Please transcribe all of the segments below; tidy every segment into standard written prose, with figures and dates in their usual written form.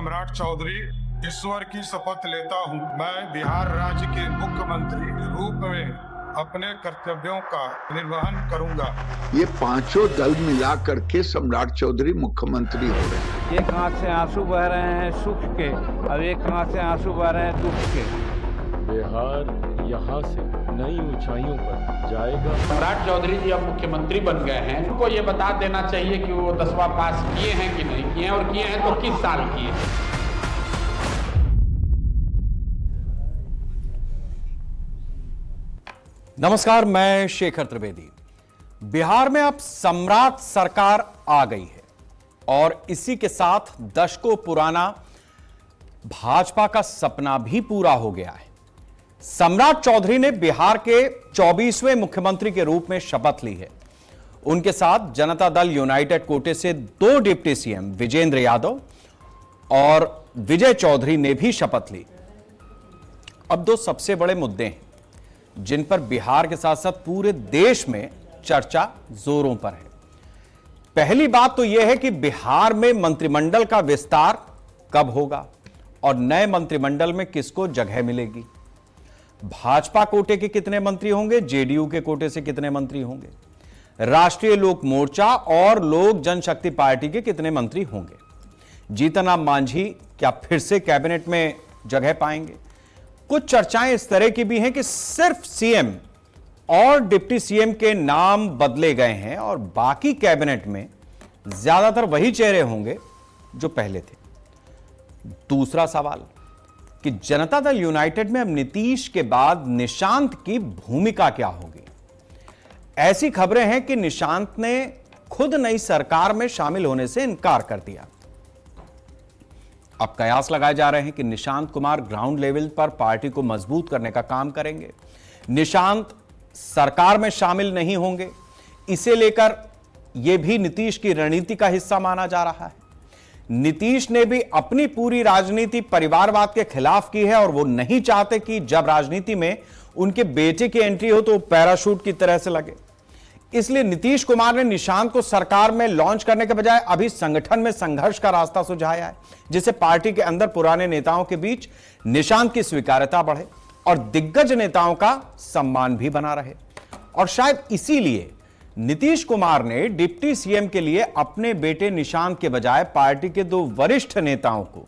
सम्राट चौधरी ईश्वर की शपथ लेता हूँ। मैं बिहार राज्य के मुख्यमंत्री के रूप में अपने कर्तव्यों का निर्वहन करूंगा। ये पांचों दल मिला करके सम्राट चौधरी मुख्यमंत्री हो रहे हैं। एक आंख से आंसू बह रहे हैं सुख के और एक आंख से आंसू बह रहे हैं दुख के। बिहार यहाँ से नई ऊंचाइयों पर जाएगा। सम्राट चौधरी जी अब मुख्यमंत्री बन गए हैं, उनको ये बता देना चाहिए कि वो 10वां पास किए हैं कि नहीं किए हैं, और किए हैं तो किस साल किए हैं। नमस्कार, मैं शेखर त्रिवेदी। बिहार में अब सम्राट सरकार आ गई है और इसी के साथ दशकों पुराना भाजपा का सपना भी पूरा हो गया है। सम्राट चौधरी ने बिहार के 24वें मुख्यमंत्री के रूप में शपथ ली है। उनके साथ जनता दल यूनाइटेड कोटे से 2 डिप्टी सीएम विजेंद्र यादव और विजय चौधरी ने भी शपथ ली। अब 2 सबसे बड़े मुद्दे हैं जिन पर बिहार के साथ साथ पूरे देश में चर्चा जोरों पर है। पहली बात तो यह है कि बिहार में मंत्रिमंडल का विस्तार कब होगा और नए मंत्रिमंडल में किसको जगह मिलेगी। भाजपा कोटे के कितने मंत्री होंगे, जेडीयू के कोटे से कितने मंत्री होंगे, राष्ट्रीय लोक मोर्चा और लोक जनशक्ति पार्टी के कितने मंत्री होंगे। जीतन राम मांझी क्या फिर से कैबिनेट में जगह पाएंगे। कुछ चर्चाएं इस तरह की भी हैं कि सिर्फ सीएम और डिप्टी सीएम के नाम बदले गए हैं और बाकी कैबिनेट में ज्यादातर वही चेहरे होंगे जो पहले थे। दूसरा सवाल कि जनता दल यूनाइटेड में अब नीतीश के बाद निशांत की भूमिका क्या होगी। ऐसी खबरें हैं कि निशांत ने खुद नई सरकार में शामिल होने से इनकार कर दिया। अब कयास लगाए जा रहे हैं कि निशांत कुमार ग्राउंड लेवल पर पार्टी को मजबूत करने का काम करेंगे। निशांत सरकार में शामिल नहीं होंगे, इसे लेकर यह भी नीतीश की रणनीति का हिस्सा माना जा रहा है। नीतीश ने भी अपनी पूरी राजनीति परिवारवाद के खिलाफ की है और वो नहीं चाहते कि जब राजनीति में उनके बेटे की एंट्री हो तो वो पैराशूट की तरह से लगे। इसलिए नीतीश कुमार ने निशांत को सरकार में लॉन्च करने के बजाय अभी संगठन में संघर्ष का रास्ता सुझाया है, जिससे पार्टी के अंदर पुराने नेताओं के बीच निशांत की स्वीकार्यता बढ़े और दिग्गज नेताओं का सम्मान भी बना रहे। और शायद इसीलिए नीतीश कुमार ने डिप्टी सीएम के लिए अपने बेटे निशांत के बजाय पार्टी के 2 वरिष्ठ नेताओं को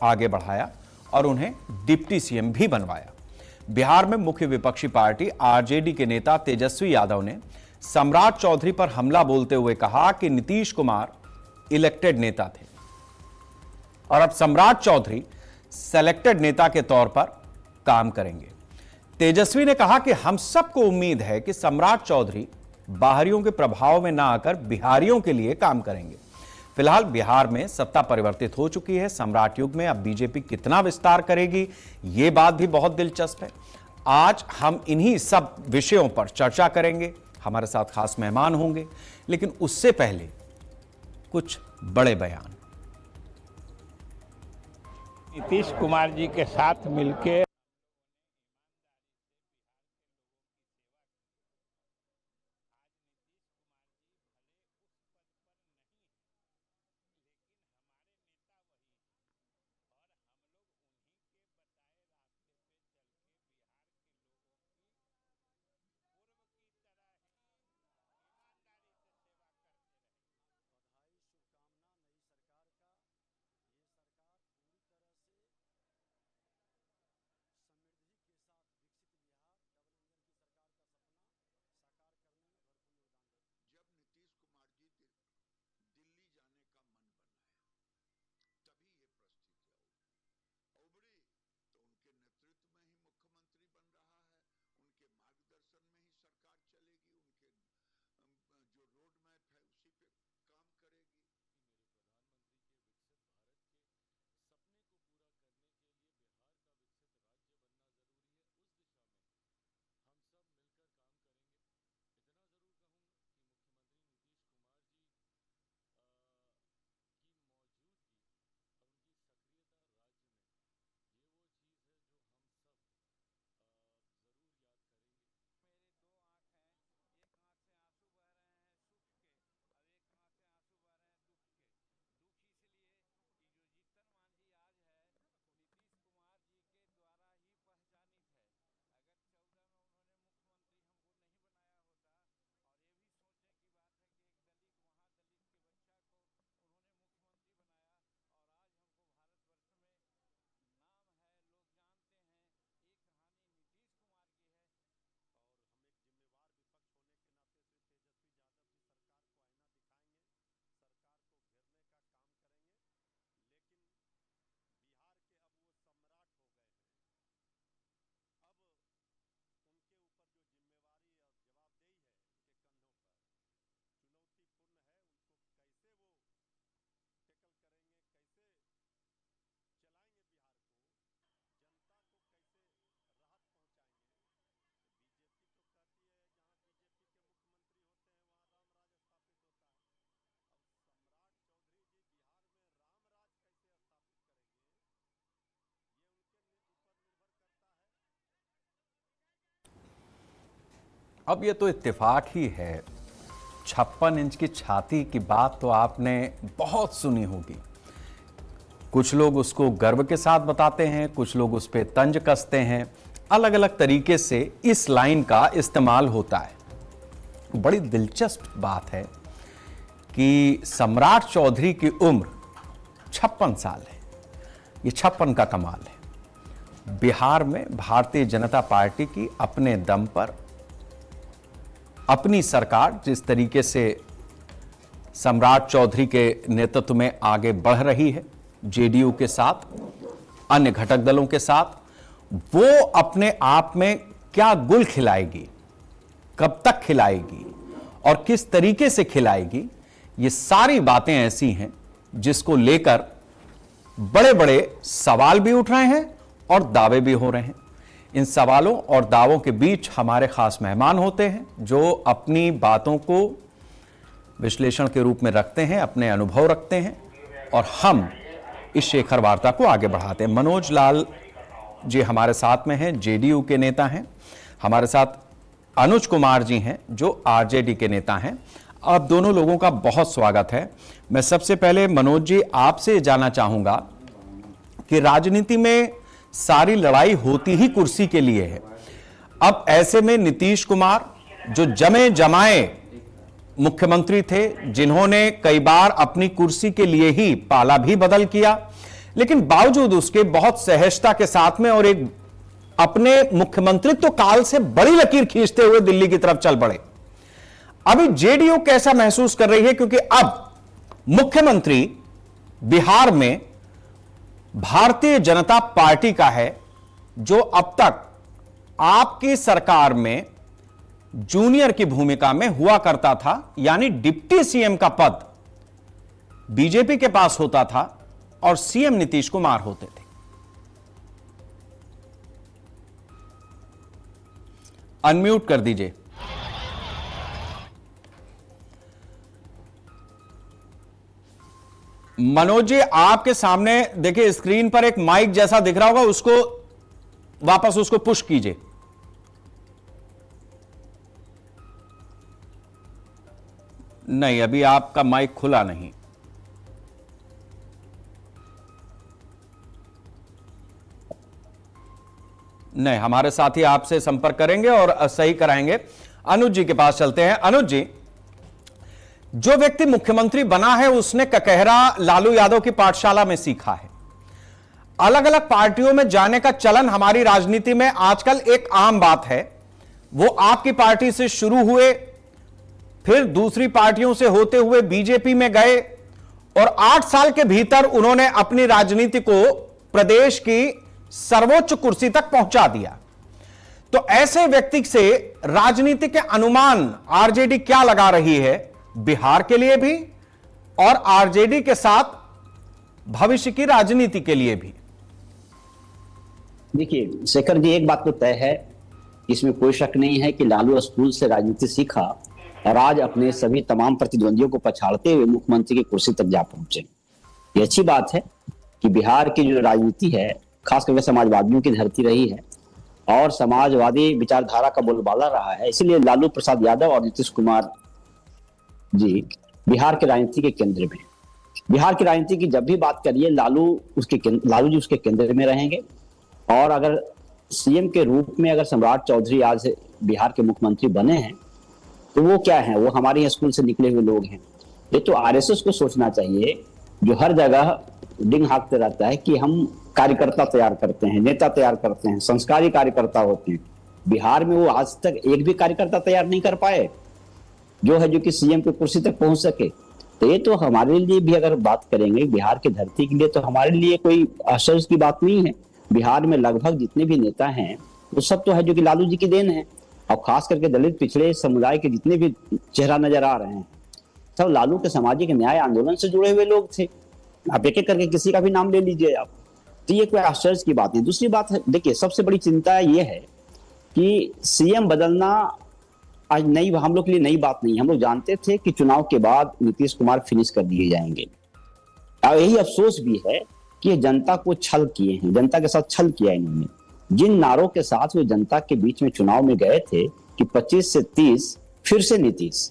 आगे बढ़ाया और उन्हें डिप्टी सीएम भी बनवाया। बिहार में मुख्य विपक्षी पार्टी आरजेडी के नेता तेजस्वी यादव ने सम्राट चौधरी पर हमला बोलते हुए कहा कि नीतीश कुमार इलेक्टेड नेता थे और अब सम्राट चौधरी सेलेक्टेड नेता के तौर पर काम करेंगे। तेजस्वी ने कहा कि हम सबको उम्मीद है कि सम्राट चौधरी बाहरियों के प्रभाव में ना आकर बिहारियों के लिए काम करेंगे। फिलहाल बिहार में सत्ता परिवर्तित हो चुकी है। सम्राट युग में अब बीजेपी कितना विस्तार करेगी, यह बात भी बहुत दिलचस्प है। आज हम इन्हीं सब विषयों पर चर्चा करेंगे। हमारे साथ खास मेहमान होंगे, लेकिन उससे पहले कुछ बड़े बयान। नीतीश कुमार जी के साथ मिलकर अब ये तो इत्तेफाक ही है, 56 इंच की छाती की बात तो आपने बहुत सुनी होगी। कुछ लोग उसको गर्व के साथ बताते हैं, कुछ लोग उस पर तंज कसते हैं, अलग अलग तरीके से इस लाइन का इस्तेमाल होता है। बड़ी दिलचस्प बात है कि सम्राट चौधरी की उम्र 56 साल है। ये 56 का कमाल है। बिहार में भारतीय जनता पार्टी की अपने दम पर अपनी सरकार जिस तरीके से सम्राट चौधरी के नेतृत्व में आगे बढ़ रही है, जेडीयू के साथ, अन्य घटक दलों के साथ, वो अपने आप में क्या गुल खिलाएगी, कब तक खिलाएगी और किस तरीके से खिलाएगी, ये सारी बातें ऐसी हैं जिसको लेकर बड़े बड़े सवाल भी उठ रहे हैं और दावे भी हो रहे हैं। इन सवालों और दावों के बीच हमारे खास मेहमान होते हैं जो अपनी बातों को विश्लेषण के रूप में रखते हैं, अपने अनुभव रखते हैं और हम इस शेखर वार्ता को आगे बढ़ाते हैं। मनोज लाल जी हमारे साथ में हैं, जेडीयू के नेता हैं। हमारे साथ अनुज कुमार जी हैं जो आरजेडी के नेता हैं। आप दोनों लोगों का बहुत स्वागत है। मैं सबसे पहले मनोज जी आपसे जानना चाहूंगा कि राजनीति में सारी लड़ाई होती ही कुर्सी के लिए है। अब ऐसे में नीतीश कुमार जो जमे जमाए मुख्यमंत्री थे, जिन्होंने कई बार अपनी कुर्सी के लिए ही पाला भी बदल किया, लेकिन बावजूद उसके बहुत सहजता के साथ में और एक अपने मुख्यमंत्रित्व काल से बड़ी लकीर खींचते हुए दिल्ली की तरफ चल पड़े। अभी जेडीयू कैसा महसूस कर रही है, क्योंकि अब मुख्यमंत्री बिहार में भारतीय जनता पार्टी का है, जो अब तक आपकी सरकार में जूनियर की भूमिका में हुआ करता था, यानी डिप्टी सीएम का पद बीजेपी के पास होता था और सीएम नीतीश कुमार होते थे। अनम्यूट कर दीजिए। मनोज जी आपके सामने देखिए स्क्रीन पर एक माइक जैसा दिख रहा होगा, उसको वापस उसको पुश कीजिए। नहीं, अभी आपका माइक खुला नहीं। नहीं, हमारे साथी आपसे संपर्क करेंगे और सही कराएंगे। अनुज जी के पास चलते हैं। अनुज जी, जो व्यक्ति मुख्यमंत्री बना है उसने ककहरा लालू यादव की पाठशाला में सीखा है। अलग अलग पार्टियों में जाने का चलन हमारी राजनीति में आजकल एक आम बात है। वो आपकी पार्टी से शुरू हुए, फिर दूसरी पार्टियों से होते हुए बीजेपी में गए और 8 साल के भीतर उन्होंने अपनी राजनीति को प्रदेश की सर्वोच्च कुर्सी तक पहुंचा दिया। तो ऐसे व्यक्ति से राजनीति के अनुमान आरजेडी क्या लगा रही है, बिहार के लिए भी और आरजेडी के साथ भविष्य की राजनीति के लिए भी? देखिए शेखर जी, एक बात तो तय है, इसमें कोई शक नहीं है कि लालू स्कूल से राजनीति सीखा और आज अपने सभी तमाम प्रतिद्वंदियों को पछाड़ते हुए मुख्यमंत्री की कुर्सी तक जा पहुंचे। ये अच्छी बात है कि बिहार की जो राजनीति है, खास करके समाजवादियों की धरती रही है और समाजवादी विचारधारा का बोलबाला रहा है। इसीलिए लालू प्रसाद यादव और नीतीश कुमार जी बिहार की राजनीति के केंद्र में। बिहार की राजनीति की जब भी बात करिए, लालू जी उसके केंद्र में रहेंगे। और अगर सीएम के रूप में अगर सम्राट चौधरी आज बिहार के मुख्यमंत्री बने हैं तो वो क्या है, वो हमारे स्कूल से निकले हुए लोग हैं। ये तो आरएसएस को सोचना चाहिए, जो हर जगह डिंग हाँकते रहता है कि हम कार्यकर्ता तैयार करते हैं, नेता तैयार करते हैं, संस्कारी कार्यकर्ता होते हैं। बिहार में वो आज तक एक भी कार्यकर्ता तैयार नहीं कर पाए जो है, जो कि सीएम की कुर्सी तक पहुंच सके। तो ये तो हमारे लिए भी अगर बात करेंगे बिहार की धरती के लिए, तो हमारे लिए कोई आश्चर्य की बात नहीं है। बिहार में लगभग जितने भी नेता हैं वो सब तो है जो कि लालू जी की देन है। और खास करके दलित पिछड़े समुदाय के जितने भी चेहरा नजर आ रहे हैं, सब लालू के सामाजिक न्याय आंदोलन से जुड़े हुए लोग थे। आप एक एक करके किसी का भी नाम ले लीजिए आप, तो ये कोई आश्चर्य की बात नहीं। दूसरी बात है, देखिए सबसे बड़ी चिंता ये है कि सीएम बदलना आज नई, हम लोग के लिए नई बात नहीं है। हम लोग जानते थे कि चुनाव के बाद नीतीश कुमार फिनिश कर दिए जाएंगे। और यही अफसोस भी है कि जनता को छल किए हैं, जनता के साथ छल किया इन्होंने। जिन नारों के साथ वो जनता के बीच में चुनाव में गए थे कि 25 से 30 फिर से नीतीश,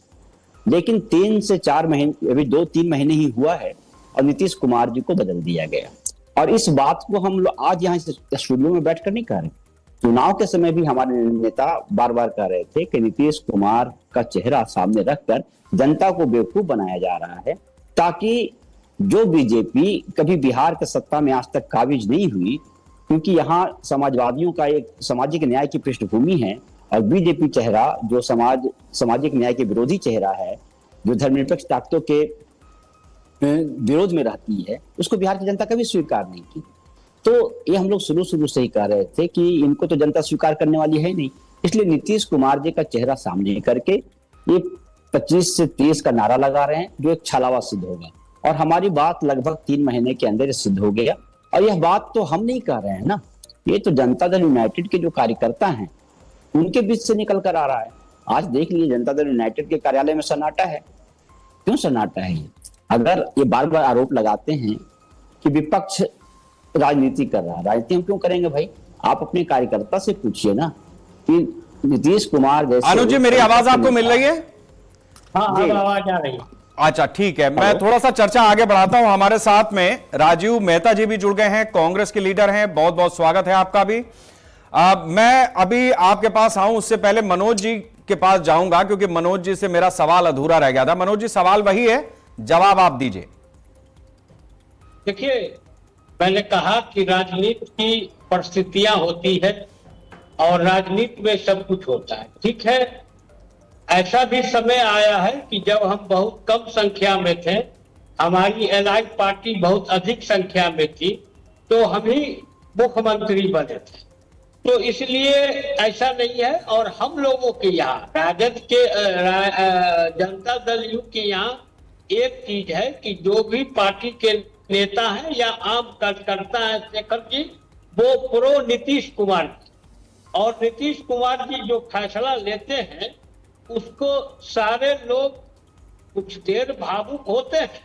लेकिन 3 से 4 महीने, अभी 2-3 महीने ही हुआ है और नीतीश कुमार जी को बदल दिया गया। और इस बात को हम लोग आज यहाँ स्टूडियो में बैठकर नहीं कह रहे, चुनाव के समय भी हमारे नेता बार बार कह रहे थे कि नीतीश कुमार का चेहरा सामने रखकर जनता को बेवकूफ बनाया जा रहा है, ताकि जो बीजेपी कभी बिहार के सत्ता में आज तक काबिज नहीं हुई, क्योंकि यहाँ समाजवादियों का एक सामाजिक न्याय की पृष्ठभूमि है, और बीजेपी चेहरा जो सामाजिक न्याय के विरोधी चेहरा है, जो धर्मनिरपेक्ष ताकतों के विरोध में रहती है, उसको बिहार की जनता कभी स्वीकार नहीं की। तो ये हम लोग शुरू से ही कह रहे थे कि इनको तो जनता स्वीकार करने वाली है नहीं, इसलिए नीतीश कुमार जी का चेहरा सामने करके ये 25 से 30 का नारा लगा रहे हैं, जो एक छलावा सिद्ध होगा। और हमारी बात लगभग 3 महीने के अंदर सिद्ध हो गया। और यह बात तो हम नहीं कह रहे हैं ना, ये तो जनता दल यूनाइटेड के जो कार्यकर्ता हैं उनके बीच से निकल कर आ रहा है। आज देख लीजिए, जनता दल यूनाइटेड के कार्यालय में सन्नाटा है। क्यों सन्नाटा है? अगर ये बार बार आरोप लगाते हैं कि विपक्ष राजनीति कर रहा है, राजनीति हम क्यों करेंगे भाई? आप अपने कार्यकर्ता से पूछिए ना कि नीतीश कुमार जैसे। अनुज जी, मेरी आवाज आपको मिल रही है? हाँ, आवाज आ रही है। अच्छा, ठीक है, मैं थोड़ा सा चर्चा आगे बढ़ाता हूं। हमारे साथ में राजीव मेहता जी भी जुड़ गए हैं, कांग्रेस के लीडर हैं। बहुत बहुत स्वागत है आपका भी। मैं अभी आपके पास आऊं उससे पहले मनोज जी के पास जाऊंगा, क्योंकि मनोज जी से मेरा सवाल अधूरा रह गया था। मनोज जी, सवाल वही है, जवाब आप दीजिए। देखिए, मैंने कहा कि राजनीति की परिस्थितियां होती है और राजनीति में सब कुछ होता है, ठीक है। ऐसा भी समय आया है कि जब हम बहुत कम संख्या में थे, हमारी एलाइड पार्टी बहुत अधिक संख्या में थी, तो हम ही मुख्यमंत्री बने थे। तो इसलिए ऐसा नहीं है। और हम लोगों के यहाँ राजद के जनता दल यू के यहाँ एक चीज है कि जो भी पार्टी के नेता हैं या आम कार्यकर्ता है शेखर जी, वो प्रो नीतीश कुमार जी, और नीतीश कुमार जी जो फैसला लेते हैं उसको सारे लोग कुछ देर भावुक होते हैं,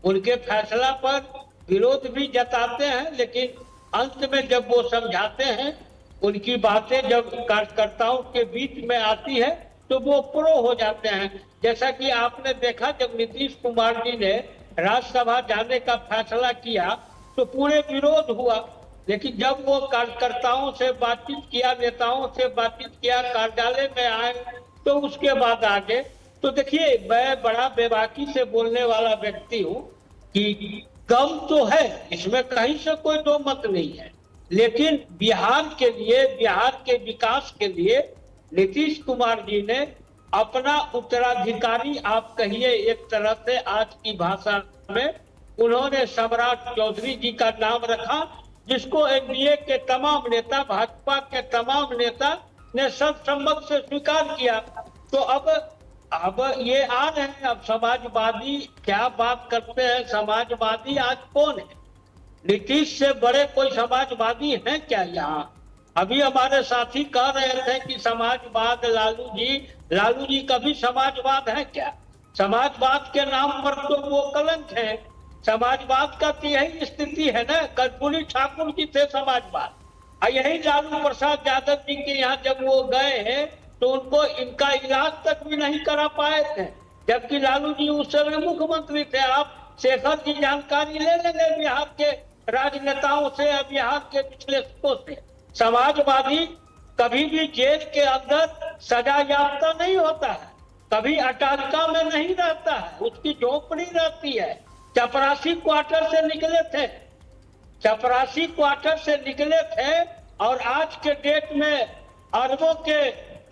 उनके फैसला पर विरोध भी जताते हैं, लेकिन अंत में जब वो समझाते हैं, उनकी बातें जब कार्यकर्ताओं के बीच में आती है तो वो प्रो हो जाते हैं। जैसा कि आपने देखा, जब नीतीश कुमार जी ने राज्यसभा जाने का फैसला किया तो पूरे विरोध हुआ, लेकिन जब वो कार्यकर्ताओं से बातचीत किया, नेताओं से बातचीत किया, कार्यालय में आए, तो उसके बाद आगे। तो देखिए, मैं बड़ा बेबाकी से बोलने वाला व्यक्ति हूँ कि गम तो है, इसमें कहीं से कोई दो मत नहीं है, लेकिन बिहार के लिए, बिहार के विकास के लिए नीतीश कुमार जी ने अपना उत्तराधिकारी, आप कहिए एक तरह से आज की भाषा में, उन्होंने सम्राट चौधरी जी का नाम रखा, जिसको एनडीए के तमाम नेता, भाजपा के तमाम नेता ने सर्वसम्मत से स्वीकार किया। तो अब ये आ रहे हैं, अब समाजवादी क्या बात करते हैं, समाजवादी आज कौन है? नीतीश से बड़े कोई समाजवादी हैं क्या यहाँ? अभी हमारे साथी कह रहे थे कि समाजवाद लालू जी कभी समाजवाद है क्या? समाजवाद के नाम पर तो वो कलंक है। समाजवाद का तो यही स्थिति है ना, कर्पूरी ठाकुर जी थे समाजवाद, और यही लालू प्रसाद यादव जी के यहाँ जब वो गए हैं तो उनको इनका इलाज तक भी नहीं करा पाए थे, जबकि लालू जी उस समय मुख्यमंत्री थे। आप शेखर जी जानकारी ले लेंगे बिहार के राजनेताओं से या बिहार के विश्लेषकों से। समाजवादी कभी भी जेल के अंदर सजा याफ्ता नहीं होता है, कभी अटारिका में नहीं रहता है, उसकी झोपड़ी रहती है। चपरासी क्वार्टर से निकले थे, चपरासी क्वार्टर से निकले थे, और आज के डेट में अरबों के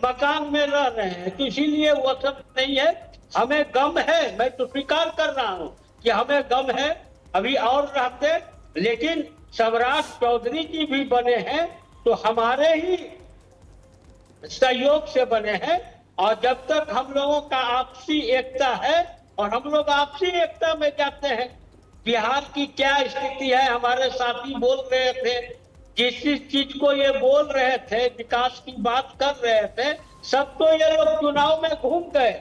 मकान में रह रहे हैं। तो इसीलिए वो सब नहीं है। हमें गम है, मैं तो स्वीकार कर रहा हूँ कि हमें गम है, अभी और रहते, लेकिन सम्राट चौधरी जी भी बने हैं तो हमारे ही सहयोग से बने हैं। और जब तक हम लोगों का आपसी एकता है, और हम लोग आपसी एकता में जाते हैं। बिहार की क्या स्थिति है, हमारे साथी बोल रहे थे, जिस चीज को ये बोल रहे थे, विकास की बात कर रहे थे, सब तो ये लोग चुनाव में घूम गए,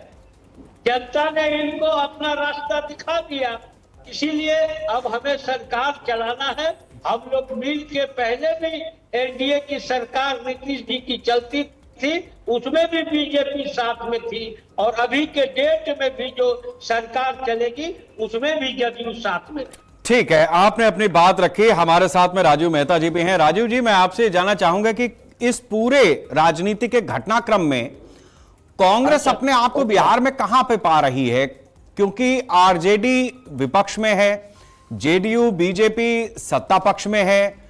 जनता ने इनको अपना रास्ता दिखा दिया। इसीलिए अब हमें सरकार चलाना है। हम लोग मिल के, पहले भी एनडीए की सरकार नीतीश जी की चलती थी उसमें भी बीजेपी साथ में थी, और अभी के डेट में भी जो सरकार चलेगी उसमें भी जदयू साथ में थी। ठीक है, आपने अपनी बात रखी। हमारे साथ में राजीव मेहता जी भी हैं। राजीव जी, मैं आपसे जानना चाहूंगा कि इस पूरे राजनीति के घटनाक्रम में कांग्रेस अपने आप को बिहार में कहां पे पा रही है? क्योंकि आरजेडी विपक्ष में है, जेडीयू बीजेपी सत्ता पक्ष में है,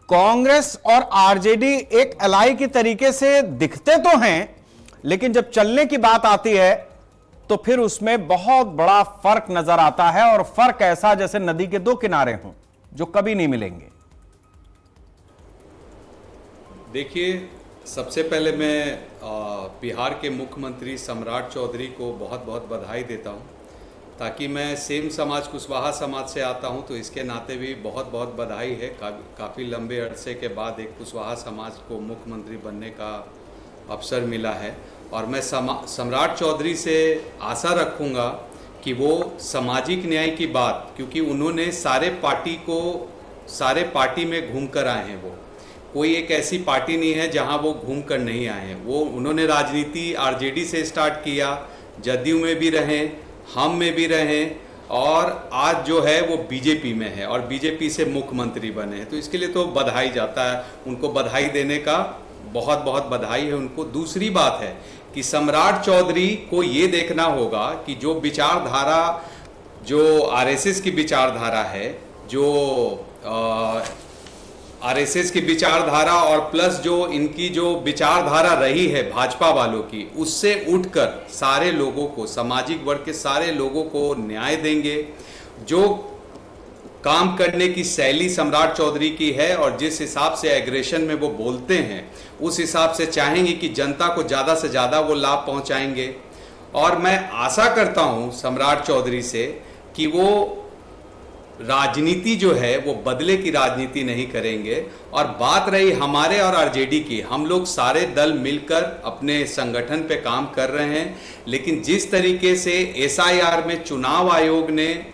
कांग्रेस और आरजेडी एक एलाई की तरीके से दिखते तो हैं, लेकिन जब चलने की बात आती है तो फिर उसमें बहुत बड़ा फर्क नजर आता है, और फर्क ऐसा जैसे नदी के दो किनारे हों जो कभी नहीं मिलेंगे। देखिए, सबसे पहले मैं बिहार के मुख्यमंत्री सम्राट चौधरी को बहुत बहुत बधाई देता हूं, ताकि मैं सेम समाज कुशवाहा समाज से आता हूं तो इसके नाते भी बहुत बहुत बधाई है। काफ़ी लंबे अरसे के बाद एक कुशवाहा समाज को मुख्यमंत्री बनने का अवसर मिला है, और मैं सम्राट चौधरी से आशा रखूंगा कि वो सामाजिक न्याय की बात, क्योंकि उन्होंने सारे पार्टी में घूम कर आए हैं, वो कोई एक ऐसी पार्टी नहीं है जहां वो घूम कर नहीं आए हैं। उन्होंने राजनीति आरजेडी से स्टार्ट किया, जदयू में भी रहे, हम में भी रहे, और आज जो है वो बीजेपी में है और बीजेपी से मुख्यमंत्री बने हैं, तो इसके लिए तो बधाई जाता है। उनको बधाई देने का बहुत बहुत बधाई है उनको। दूसरी बात है कि सम्राट चौधरी को ये देखना होगा कि जो विचारधारा, जो आरएसएस की विचारधारा है, जो आरएसएस की विचारधारा और प्लस जो इनकी जो विचारधारा रही है भाजपा वालों की, उससे उठकर सारे लोगों को, सामाजिक वर्ग के सारे लोगों को न्याय देंगे। जो काम करने की शैली सम्राट चौधरी की है और जिस हिसाब से एग्रेशन में वो बोलते हैं, उस हिसाब से चाहेंगे कि जनता को ज़्यादा से ज़्यादा वो लाभ पहुंचाएंगे। और मैं आशा करता हूं सम्राट चौधरी से कि वो राजनीति जो है वो बदले की राजनीति नहीं करेंगे। और बात रही हमारे और आरजेडी की, हम लोग सारे दल मिलकर अपने संगठन पे काम कर रहे हैं, लेकिन जिस तरीके से एसआईआर में चुनाव आयोग ने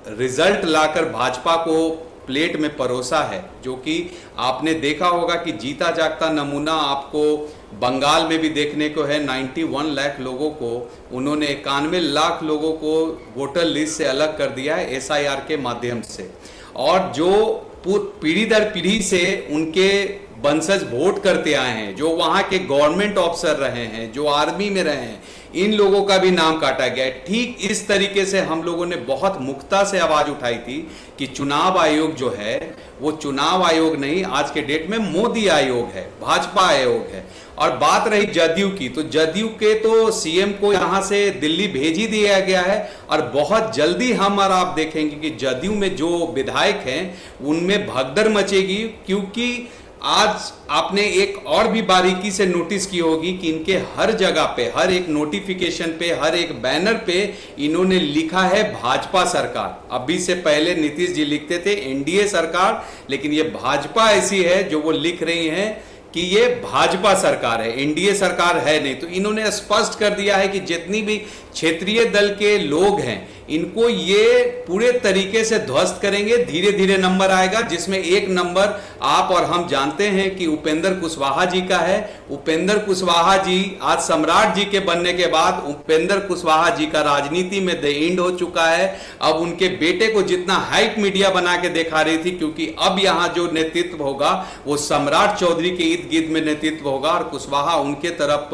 रिजल्ट लाकर भाजपा को प्लेट में परोसा है, जो कि आपने देखा होगा कि जीता जागता नमूना आपको बंगाल में भी देखने को है। 91 लाख लोगों को उन्होंने 91 लाख लोगों को वोटर लिस्ट से अलग कर दिया है एसआईआर के माध्यम से। और जो पीढ़ी दर पीढ़ी से उनके वंशज वोट करते आए हैं, जो वहां के गवर्नमेंट ऑफिसर रहे हैं, जो आर्मी में रहे हैं, इन लोगों का भी नाम काटा गया है। ठीक इस तरीके से हम लोगों ने बहुत मुक्ता से आवाज उठाई थी कि चुनाव आयोग जो है वो चुनाव आयोग नहीं, आज के डेट में मोदी आयोग है, भाजपा आयोग है। और बात रही जदयू की, तो जदयू के तो सीएम को यहां से दिल्ली भेज ही दिया गया है, और बहुत जल्दी हम और आप देखेंगे कि जदयू में जो विधायक हैं उनमें भगदड़ मचेगी। क्योंकि आज आपने एक और भी बारीकी से नोटिस की होगी कि इनके हर जगह पे, हर एक नोटिफिकेशन पे, हर एक बैनर पे इन्होंने लिखा है भाजपा सरकार। अभी से पहले नीतीश जी लिखते थे एनडीए सरकार, लेकिन ये भाजपा ऐसी है जो वो लिख रही हैं कि ये भाजपा सरकार है, एनडीए सरकार है नहीं। तो इन्होंने स्पष्ट कर दिया है कि जितनी भी क्षेत्रीय दल के लोग हैं इनको ये पूरे तरीके से ध्वस्त करेंगे। धीरे धीरे नंबर आएगा, जिसमें एक नंबर आप और हम जानते हैं कि उपेंद्र कुशवाहा जी का है। उपेंद्र कुशवाहा जी आज सम्राट जी के बनने के बाद उपेंद्र कुशवाहा जी का राजनीति में द एंड हो चुका है। अब उनके बेटे को जितना हाइप मीडिया बना के दिखा रही थी, क्योंकि अब यहाँ जो नेतृत्व होगा वो सम्राट चौधरी के इर्द गिर्द में नेतृत्व होगा और कुशवाहा उनके तरफ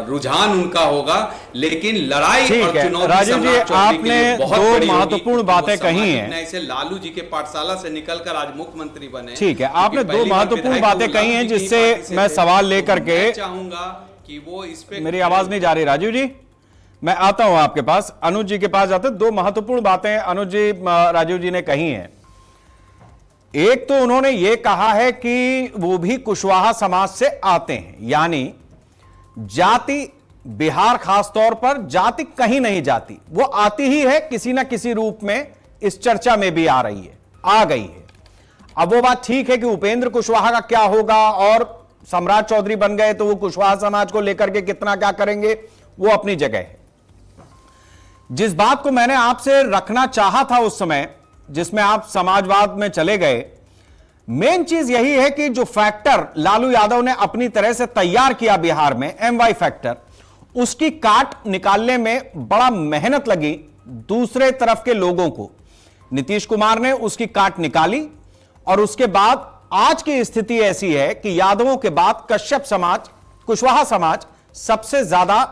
रुझान उनका होगा। लेकिन लड़ाई और चुनौती राजीव जी, आपने दो महत्वपूर्ण बातें कही हैं। ऐसे लालू जी के पाठशाला से निकलकर आज मुख्यमंत्री बने। ठीक है, आपने दो महत्वपूर्ण बातें कही हैं जिससे मैं सवाल लेकर के चाहूंगा कि वो इस पे, मेरी आवाज नहीं जा रही राजीव जी, मैं आता हूं आपके पास, अनुज जी के पास जाते। दो महत्वपूर्ण बातें अनुज जी राजीव जी ने कही हैं। एक तो उन्होंने ये कहा है कि वो भी कुशवाहा समाज से आते हैं, यानी जाति बिहार खासतौर पर जाति कहीं नहीं जाती, वो आती ही है किसी ना किसी रूप में, इस चर्चा में भी आ रही है, आ गई है। अब वो बात ठीक है कि उपेंद्र कुशवाहा का क्या होगा और सम्राट चौधरी बन गए तो वो कुशवाहा समाज को लेकर के कितना क्या करेंगे, वो अपनी जगह है। जिस बात को मैंने आपसे रखना चाहा था उस समय, जिसमें आप समाजवाद में चले गए, मेन चीज यही है कि जो फैक्टर लालू यादव ने अपनी तरह से तैयार किया बिहार में, MY फैक्टर, उसकी काट निकालने में बड़ा मेहनत लगी दूसरे तरफ के लोगों को। नीतीश कुमार ने उसकी काट निकाली और उसके बाद आज की स्थिति ऐसी है कि यादवों के बाद कश्यप समाज, कुशवाहा समाज सबसे ज्यादा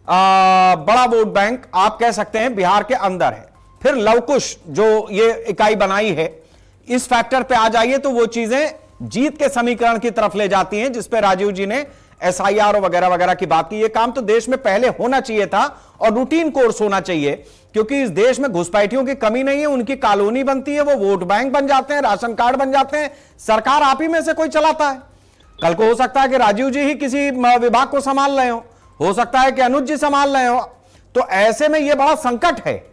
बड़ा वोट बैंक आप कह सकते हैं बिहार के अंदर है। फिर लवकुश जो ये इकाई बनाई है, इस फैक्टर पे आ जाइए तो वो चीजें जीत के समीकरण की तरफ ले जाती हैं, जिस पे राजीव जी ने SIR वगैरह वगैरह की बात की। ये काम तो देश में पहले होना चाहिए था और रूटीन कोर्स होना चाहिए, क्योंकि इस देश में घुसपैठियों की कमी नहीं है। उनकी कॉलोनी बनती है, वो वोट बैंक बन जाते हैं, राशन कार्ड बन जाते हैं, सरकार आप ही में से कोई चलाता है। कल को हो सकता है कि राजीव जी ही किसी विभाग को संभाल रहे हो सकता है कि अनुज जी संभाल रहे हो। तो ऐसे में यह बड़ा संकट है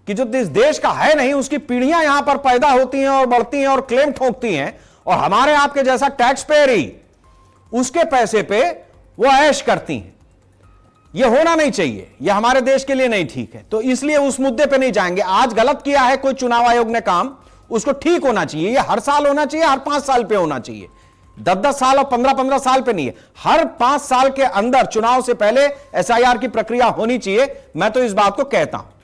कि जो इस देश का है नहीं, उसकी पीढ़ियां यहां पर पैदा होती हैं और बढ़ती हैं और क्लेम ठोकती हैं, और हमारे आपके जैसा टैक्स पेयर ही उसके पैसे पे वो ऐश करती हैं। ये होना नहीं चाहिए, ये हमारे देश के लिए नहीं ठीक है। तो इसलिए उस मुद्दे पे नहीं जाएंगे। आज गलत किया है कोई चुनाव आयोग ने काम, उसको ठीक होना चाहिए। ये हर साल होना चाहिए, हर 5 साल पे होना चाहिए, 10-10 साल और 15-15 साल पे नहीं है। हर 5 साल के अंदर चुनाव से पहले SIR की प्रक्रिया होनी चाहिए। मैं तो इस बात को कहता हूं।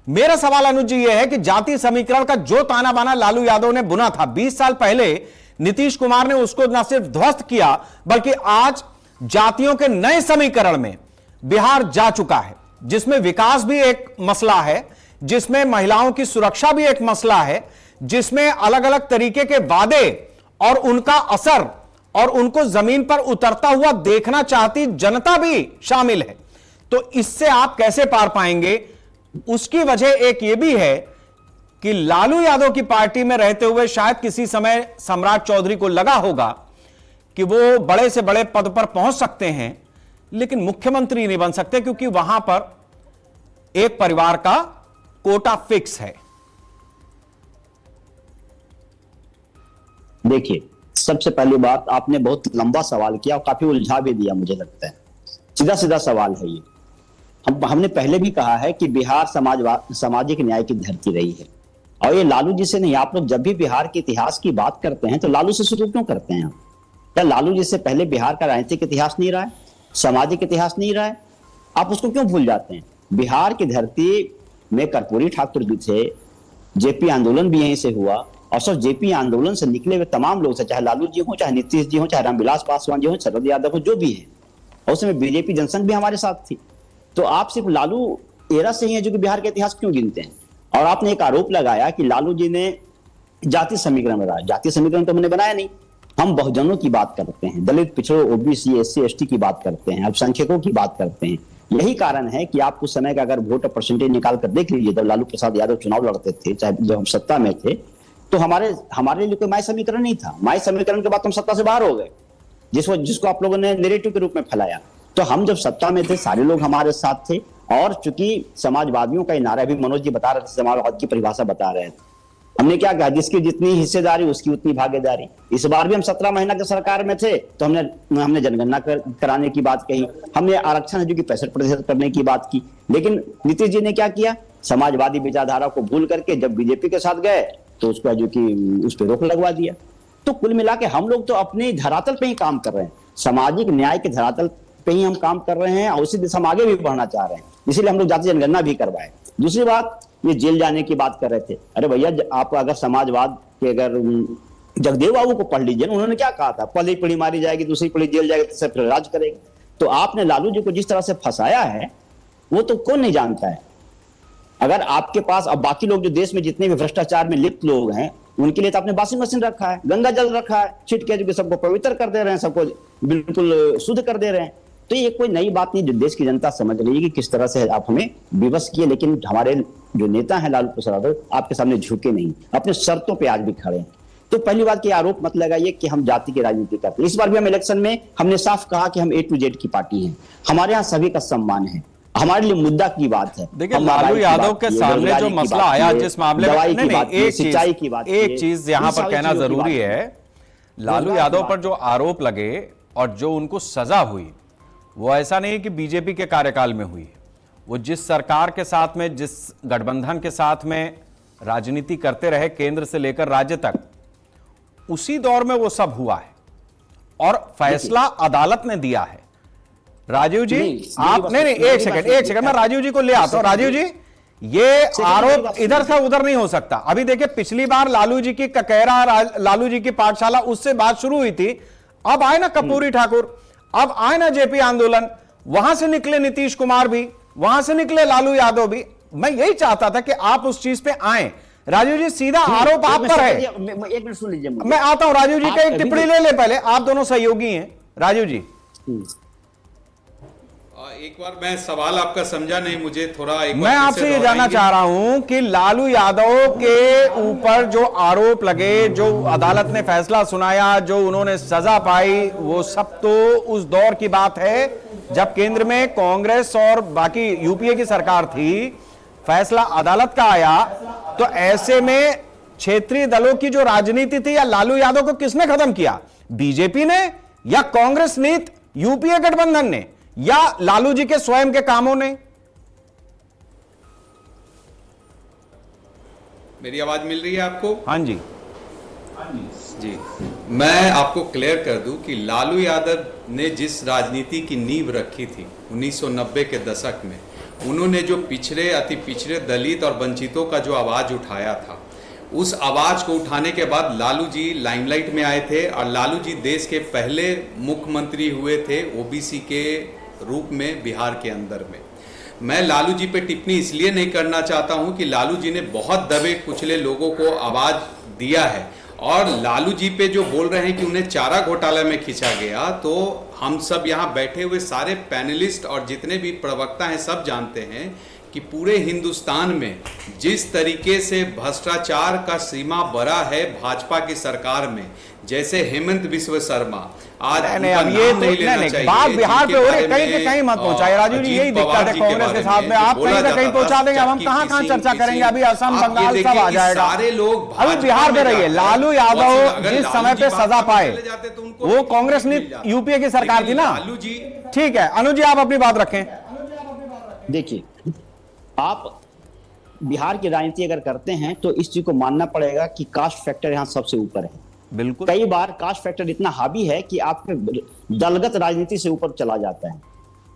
मेरा सवाल अनुज जी यह है कि जाति समीकरण का जो ताना बाना लालू यादव ने बुना था 20 साल पहले, नीतीश कुमार ने उसको न सिर्फ ध्वस्त किया बल्कि आज जातियों के नए समीकरण में बिहार जा चुका है, जिसमें विकास भी एक मसला है, जिसमें महिलाओं की सुरक्षा भी एक मसला है, जिसमें अलग अलग तरीके के वादे और उनका असर और उनको जमीन पर उतरता हुआ देखना चाहती जनता भी शामिल है। तो इससे आप कैसे पार पाएंगे? उसकी वजह एक यह भी है कि लालू यादव की पार्टी में रहते हुए शायद किसी समय सम्राट चौधरी को लगा होगा कि वो बड़े से बड़े पद पर पहुंच सकते हैं, लेकिन मुख्यमंत्री नहीं बन सकते, क्योंकि वहां पर एक परिवार का कोटा फिक्स है। देखिए, सबसे पहली बात, आपने बहुत लंबा सवाल किया और काफी उलझा भी दिया, मुझे लगता है। सीधा सीधा सवाल है ये। हमने पहले भी कहा है कि बिहार सामाजिक न्याय की धरती रही है, और ये लालू जी से नहीं। आप लोग जब भी बिहार के इतिहास की बात करते हैं तो लालू से शुरू क्यों करते हैं? क्या लालू जी से पहले बिहार का राजनीतिक इतिहास नहीं रहा है, सामाजिक इतिहास नहीं रहा है? आप उसको क्यों भूल जाते हैं? बिहार की धरती में कर्पूरी ठाकुर भी थे, जेपी आंदोलन भी यहीं से हुआ, और सब जेपी आंदोलन से निकले हुए तमाम लोग थे, चाहे लालू जी हो, चाहे नीतीश जी हो, चाहे रामविलास पासवान जी हो, शरद यादव हो, जो भी है। और उसमें बीजेपी जनसंघ भी हमारे साथ थी। तो आप सिर्फ लालू एरा से ही है जो कि बिहार के इतिहास क्यों गिनते हैं? और आपने एक आरोप लगाया कि लालू जी ने जाति समीकरण बनाया। जाति समीकरण तो हमने बनाया नहीं। हम बहुजनों की बात करते हैं, दलित, पिछड़ों, OBC, SC, ST की बात करते हैं, अल्पसंख्यकों की बात करते हैं। यही कारण है कि आप उस समय का अगर वोट परसेंटेज निकाल कर देख लीजिए, जब लालू प्रसाद यादव चुनाव लड़ते थे, चाहे जब हम सत्ता में थे, तो हमारे लिए कोई माय समीकरण नहीं था। माय समीकरण के बाद हम सत्ता से बाहर हो गए, जिसको आप लोगों ने नैरेटिव के रूप में फैलाया। तो हम जब सत्ता में थे, सारे लोग हमारे साथ थे। और चूंकि समाजवादियों का नारा भी मनोज जी बता रहे थे, समाजवाद की परिभाषा बता रहे थे, हमने क्या कहा, जिसकी जितनी हिस्सेदारी उसकी उतनी भागीदारी। इस बार भी हम 17 महीना के सरकार में थे तो हमने जनगणना कराने की बात कही, हमने आरक्षण है जो कि 65% करने की बात की। लेकिन नीतीश जी ने क्या किया, समाजवादी विचारधारा को भूल करके जब बीजेपी के साथ गए तो उसका जो कि उस पर रोक लगवा दिया। तो कुल मिला के हम लोग तो अपने धरातल पे ही काम कर रहे हैं, सामाजिक न्याय के धरातल पे ही हम काम कर रहे हैं, और उसी दिशा में आगे भी बढ़ना चाह रहे हैं। इसीलिए हम लोग जाति जनगणना भी करवाए। दूसरी बात, ये जेल जाने की बात कर रहे थे। अरे भैया, आप अगर समाजवाद के अगर जगदेव बाबू को पढ़ लीजिए, उन्होंने क्या कहा था, पहली पीढ़ी मारी जाएगी, दूसरी पीढ़ी जेल जाएगी, तीसरी पीढ़ी राज करेगी। तो आपने लालू जी को जिस तरह से फंसाया है वो तो कौन नहीं जानता है। अगर आपके पास, अब बाकी लोग जो देश में जितने भी भ्रष्टाचार में लिप्त लोग हैं, उनके लिए तो आपने वॉशिंग मशीन रखा है, गंगा जल रखा है, छिट के जो सबको पवित्र कर दे रहे हैं, सबको बिल्कुल शुद्ध कर दे रहे हैं। तो ये कोई नई बात नहीं, जो देश की जनता समझ रही है कि किस तरह से आप हमें विवश किए। लेकिन हमारे जो नेता हैं लालू प्रसाद यादव, आपके सामने झुके नहीं, अपने शर्तों पे आज भी खड़े हैं। तो पहली बात की आरोप मत लगाइए कि हम जाति की राजनीति करते हैं। इस बार भी हम इलेक्शन में हमने साफ कहा कि हम A to Z की पार्टी हैं, हमारे यहाँ सभी का सम्मान है, हमारे लिए मुद्दा की बात है। देखिए, लालू यादव के सामने जो मसला आया जिस मामले में, सिंचाई की बात, एक चीज यहां पर कहना जरूरी है, लालू यादव पर जो आरोप लगे और जो उनको सजा हुई, वो ऐसा नहीं कि बीजेपी के कार्यकाल में हुई। वो जिस सरकार के साथ में, जिस गठबंधन के साथ में राजनीति करते रहे, केंद्र से लेकर राज्य तक, उसी दौर में वो सब हुआ है और फैसला अदालत ने दिया है। राजीव जी आप नहीं एक सेकंड मैं राजीव जी को ले आता हूं। राजीव जी ये आरोप इधर से उधर नहीं हो सकता। अभी देखिए पिछली बार लालू जी की ककैरा, लालू जी की पाठशाला, उससे बात शुरू हुई थी। अब आए ना कपूरी ठाकुर, अब आए ना जेपी आंदोलन, वहां से निकले नीतीश कुमार भी, वहां से निकले लालू यादव भी। मैं यही चाहता था कि आप उस चीज पे आए। राजीव जी सीधा आरोप आप पर है। एक मिनट सुन लीजिए, मैं आता हूं। राजीव जी का एक टिप्पणी ले पहले, आप दोनों सहयोगी हैं। राजीव जी एक बार मैं सवाल आपका समझा नहीं, मुझे थोड़ा एक मैं आपसे ये जानना चाह रहा हूं कि लालू यादव के ऊपर जो आरोप लगे, जो अदालत ने फैसला सुनाया, जो उन्होंने सजा पाई, वो सब तो उस दौर की बात है जब केंद्र में कांग्रेस और बाकी यूपीए की सरकार थी। फैसला अदालत का आया तो ऐसे में क्षेत्रीय दलों की जो राजनीति थी या लालू यादव को किसने खत्म किया? बीजेपी ने या कांग्रेस नीत यूपीए गठबंधन ने या लालू जी के स्वयं के कामों ने? मेरी आवाज मिल रही है आपको? हाँ जी जी, मैं आपको क्लियर कर दूं कि लालू यादव ने जिस राजनीति की नींव रखी थी 1990 के दशक में, उन्होंने जो पिछड़े, अति पिछड़े, दलित और वंचितों का जो आवाज उठाया था, उस आवाज को उठाने के बाद लालू जी लाइमलाइट में आए थे और लालू जी देश के पहले मुख्यमंत्री हुए थे ओबीसी के रूप में बिहार के अंदर में। मैं लालू जी पे टिप्पणी इसलिए नहीं करना चाहता हूं कि लालू जी ने बहुत दबे कुचले लोगों को आवाज दिया है और लालू जी पे जो बोल रहे हैं कि उन्हें चारा घोटाला में खींचा गया, तो हम सब यहाँ बैठे हुए सारे पैनलिस्ट और जितने भी प्रवक्ता हैं सब जानते हैं कि पूरे हिंदुस्तान में जिस तरीके से भ्रष्टाचार का सीमा बढ़ा है भाजपा की सरकार में, जैसे हेमंत बिस्व शर्मा, आज नहीं, अब ये नहीं लेना चाहिए। बात बिहार पे हो रही, कहीं के कहीं मत पहुंचाए। राजीव जी यही दिक्कत है कांग्रेस के साथ में, आप कहीं ना कहीं पहुंचा देंगे। अब हम कहां चर्चा करेंगे? अभी असम, बंगाल सब आ जाएगा। सारे लोग अभी बिहार में रहिए। लालू यादव जिस समय पे सजा पाए वो कांग्रेस ने यूपीए की सरकार थी ना। ठीक है अनुज जी आप अपनी बात रखें। देखिए, आप बिहार की राजनीति अगर करते हैं तो इस चीज को मानना पड़ेगा कि कास्ट फैक्टर यहां सबसे ऊपर है। बिल्कुल, कई बार कास्ट फैक्टर इतना हावी है कि आपके दलगत राजनीति से ऊपर चला जाता है।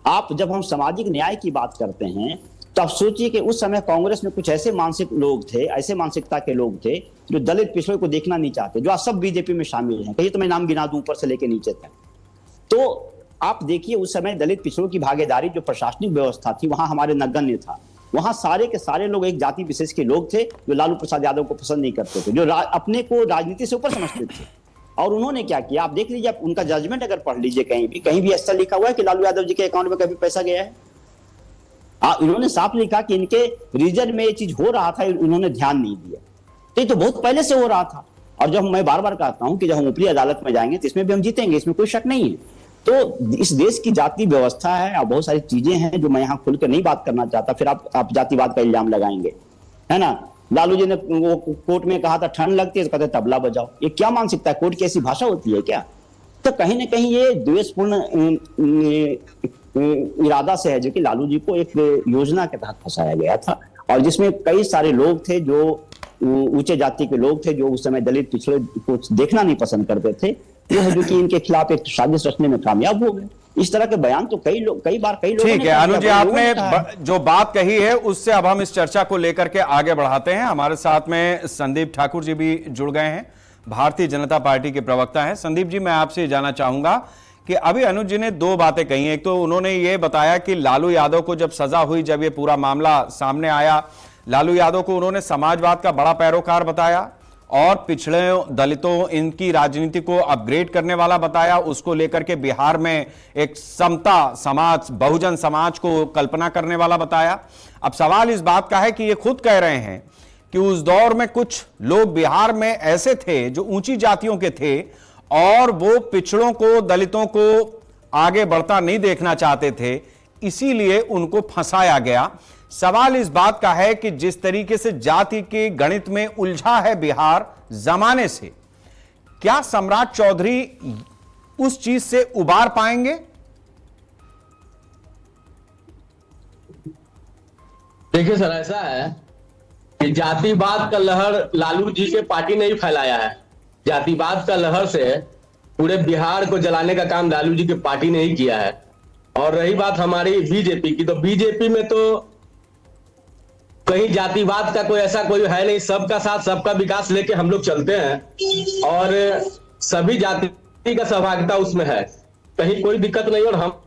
आप जब हम सामाजिक न्याय की बात करते हैं तो आप सोचिए कि उस समय कांग्रेस में कुछ ऐसे मानसिक लोग थे, ऐसे मानसिकता के लोग थे जो दलित पिछड़े को देखना नहीं चाहते, जो आज सब बीजेपी में शामिल हैं। कहीं तो मैं नाम गिना दूं ऊपर से लेके नीचे तक। तो आप देखिए उस समय दलित पिछड़ों की भागीदारी जो प्रशासनिक व्यवस्था थी वहां हमारे नगण्य था। वहां सारे के सारे लोग एक जाति विशेष के लोग थे जो लालू प्रसाद यादव को पसंद नहीं करते थे, जो अपने को राजनीति से ऊपर समझते थे। और उन्होंने क्या किया आप देख लीजिए, उनका जजमेंट अगर पढ़ लीजिए, कहीं भी ऐसा लिखा हुआ है कि लालू यादव जी के अकाउंट में कभी पैसा गया है? इन्होंने साफ लिखा कि इनके रीजन में ये चीज हो रहा था, इन्होंने ध्यान नहीं दिया। तो ये तो बहुत पहले से हो रहा था। और जब मैं बार बार कहता हूं कि जब हम ऊपरी अदालत में जाएंगे तो इसमें भी हम जीतेंगे, इसमें कोई शक नहीं है। तो इस देश की जाति व्यवस्था है और बहुत सारी चीजें हैं जो मैं यहाँ खुलकर नहीं बात करना चाहता, फिर आप जातिवाद का इल्जाम लगाएंगे, है ना। लालू जी ने वो कोर्ट में कहा था ठंड लगती है तो कहते तबला बजाओ। ये क्या मानसिकता है? कोर्ट की ऐसी भाषा होती है क्या? तो कहीं ना कहीं ये द्वेषपूर्ण इरादा से है जो कि लालू जी को एक योजना के तहत फंसाया गया था और जिसमें कई सारे लोग थे जो ऊंचे जाति के लोग थे जो उस समय दलित पिछड़े को देखना नहीं पसंद करते थे, ये है जो कि इनके खिलाफ एक साजिश रचने में कामयाब हो गए। इस तरह के बयान तो कई लोग ठीक है अनुज जी, आपने जो बात कही है उससे अब हम इस चर्चा को लेकर के आगे बढ़ाते हैं। हमारे साथ में संदीप ठाकुर जी भी जुड़ गए हैं, भारतीय जनता पार्टी के प्रवक्ता हैं। संदीप जी मैं आपसे जानना चाहूंगा कि अभी अनुज जी ने दो बातें कही हैं। एक तो उन्होंने ये बताया कि लालू यादव को जब सजा हुई, जब ये पूरा मामला सामने आया, लालू यादव को उन्होंने समाजवाद का बड़ा पैरोकार बताया और पिछड़े दलितों इनकी राजनीति को अपग्रेड करने वाला बताया। उसको लेकर के बिहार में एक समता समाज, बहुजन समाज को कल्पना करने वाला बताया। अब सवाल इस बात का है कि ये खुद कह रहे हैं कि उस दौर में कुछ लोग बिहार में ऐसे थे जो ऊंची जातियों के थे और वो पिछड़ों को, दलितों को आगे बढ़ता नहीं देखना चाहते थे, इसीलिए उनको फंसाया गया। सवाल इस बात का है कि जिस तरीके से जाति के गणित में उलझा है बिहार जमाने से, क्या सम्राट चौधरी उस चीज से उबार पाएंगे? देखिए सर, ऐसा है कि जातिवाद का लहर लालू जी के पार्टी ने ही फैलाया है। जातिवाद का लहर से पूरे बिहार को जलाने का काम लालू जी की पार्टी ने ही किया है। और रही बात हमारी बीजेपी की, तो बीजेपी में तो कहीं जातिवाद का कोई ऐसा कोई है नहीं, सबका साथ सबका विकास लेके हम लोग चलते हैं और सभी जाति का सहभागिता उसमें है, कहीं कोई दिक्कत नहीं। और हम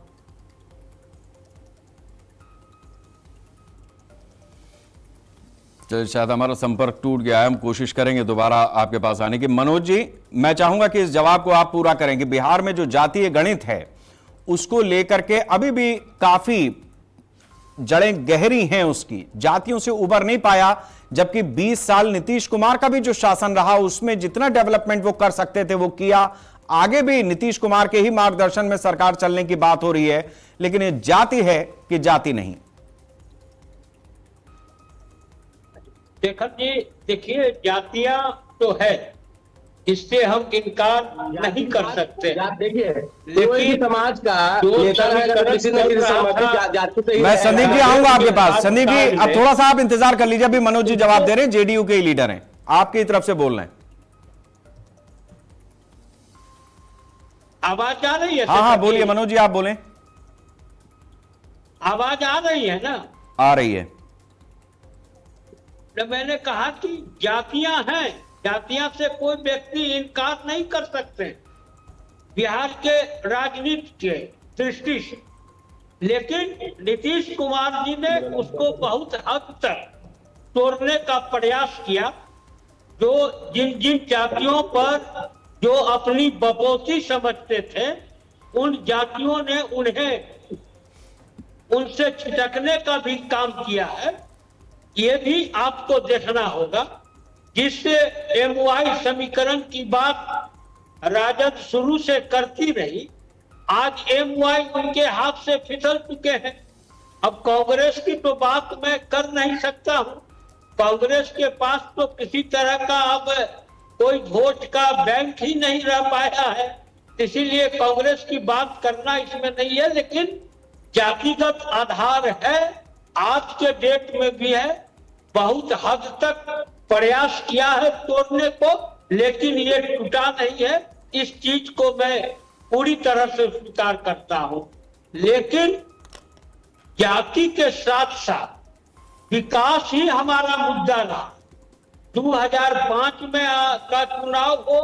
शायद हमारा संपर्क टूट गया है, हम कोशिश करेंगे दोबारा आपके पास आने की। मनोज जी, मैं चाहूंगा कि इस जवाब को आप पूरा करें कि बिहार में जो जातीय गणित है उसको लेकर के अभी भी काफी जड़ें गहरी हैं, उसकी जातियों से उबर नहीं पाया, जबकि 20 साल नीतीश कुमार का भी जो शासन रहा उसमें जितना डेवलपमेंट वो कर सकते थे वो किया। आगे भी नीतीश कुमार के ही मार्गदर्शन में सरकार चलने की बात हो रही है, लेकिन ये जाति है कि जाति नहीं। देखिए जातियां तो है, इससे हम इनकार नहीं कर सकते। देखिए कोई भी समाज का नेता अगर किसी न किसी जाति से, मैं संदीप जी आऊंगा आपके पास। संदीप जी अब थोड़ा सा आप इंतजार कर लीजिए, अभी मनोज जी जवाब दे रहे हैं, जेडीयू के ही लीडर हैं, आपकी तरफ से बोल रहे हैं। आवाज आ रही है? हाँ बोलिए मनोज जी, आप बोलें। आवाज आ रही है ना? आ रही है। तो मैंने कहा कि जातियां हैं, जातियां से कोई व्यक्ति इनकार नहीं कर सकते बिहार के राजनीति के दृष्टि से, लेकिन नीतीश कुमार जी ने उसको बहुत हद तक तोड़ने का प्रयास किया। जो जिन जिन जातियों पर जो अपनी बपौती समझते थे, उन जातियों ने उन्हें उनसे छिटकने का भी काम किया है। ये भी आपको देखना होगा, जिससे MY समीकरण की बात राजद शुरू से करती रही, आज MY उनके हाथ से फिसल चुके हैं। अब कांग्रेस की तो बात मैं कर नहीं सकता हूं, कांग्रेस के पास तो किसी तरह का अब कोई वोट का बैंक ही नहीं रह पाया है, इसीलिए कांग्रेस की बात करना इसमें नहीं है। लेकिन जातिगत आधार है, आज के डेट में भी है, बहुत हद तक प्रयास किया है तोड़ने को, लेकिन ये टूटा नहीं है। इस चीज को मैं पूरी तरह से स्वीकार करता हूं। लेकिन जाति के साथ साथ विकास ही हमारा मुद्दा रहा। 2005 में का चुनाव हो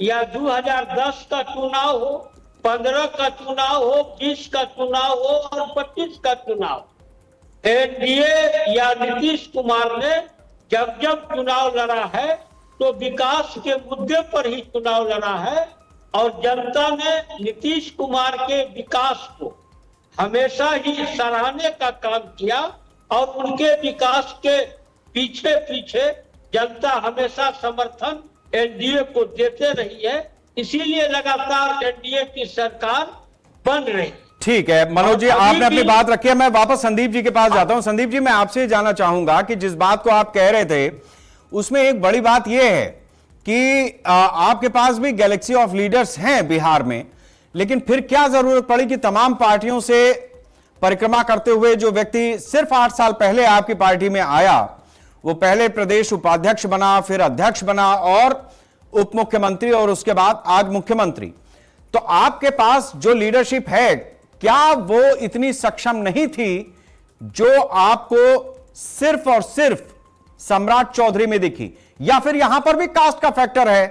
या 2010 का चुनाव हो, 15 का चुनाव हो, 20 का चुनाव हो और 25 का चुनाव, एनडीए या नीतीश कुमार ने जब जब चुनाव लड़ा है तो विकास के मुद्दे पर ही चुनाव लड़ा है, और जनता ने नीतीश कुमार के विकास को हमेशा ही सराहने का काम किया, और उनके विकास के पीछे पीछे जनता हमेशा समर्थन एनडीए को देते रही है। इसीलिए लगातार एनडीए की सरकार बन रही। ठीक है मनोज जी, आपने अपनी बात रखी है, मैं वापस संदीप जी के पास जाता हूं। संदीप जी, मैं आपसे जानना चाहूंगा कि जिस बात को आप कह रहे थे उसमें एक बड़ी बात यह है कि आपके पास भी गैलेक्सी ऑफ लीडर्स हैं बिहार में, लेकिन फिर क्या जरूरत पड़ी कि तमाम पार्टियों से परिक्रमा करते हुए जो व्यक्ति सिर्फ 8 साल पहले आपकी पार्टी में आया, वो पहले प्रदेश उपाध्यक्ष बना, फिर अध्यक्ष बना और उप मुख्यमंत्री और उसके बाद आज मुख्यमंत्री। तो आपके पास जो लीडरशिप है, क्या वो इतनी सक्षम नहीं थी जो आपको सिर्फ और सिर्फ सम्राट चौधरी में दिखी? या फिर यहां पर भी कास्ट का फैक्टर है,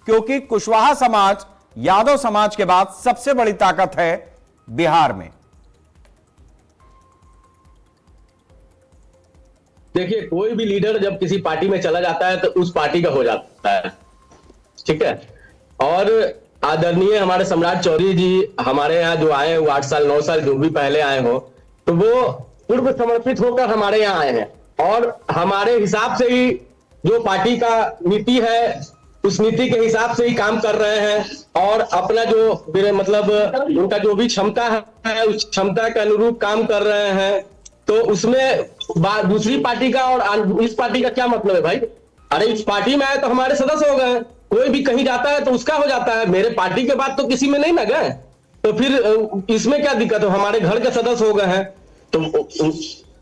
क्योंकि कुशवाहा समाज यादव समाज के बाद सबसे बड़ी ताकत है बिहार में? देखिए कोई भी लीडर जब किसी पार्टी में चला जाता है तो उस पार्टी का हो जाता है, ठीक है। और आदरणीय हमारे सम्राट चौधरी जी हमारे यहाँ जो आए हैं, 8 साल 9 साल जो भी पहले आए हो, तो वो पूर्व समर्पित होकर हमारे यहाँ आए हैं, और हमारे हिसाब से ही जो पार्टी का नीति है उस नीति के हिसाब से ही काम कर रहे हैं, और अपना जो मतलब उनका जो भी क्षमता है उस क्षमता के अनुरूप काम कर रहे हैं। तो उसमें दूसरी पार्टी का और इस पार्टी का क्या मतलब है भाई? अरे इस पार्टी में आए तो हमारे सदस्य हो गए, कोई भी कहीं जाता है तो उसका हो जाता है, मेरे पार्टी के बाद तो किसी में नहीं ना गए, तो फिर इसमें क्या दिक्कत हो? हमारे घर के सदस्य हो गए हैं, तो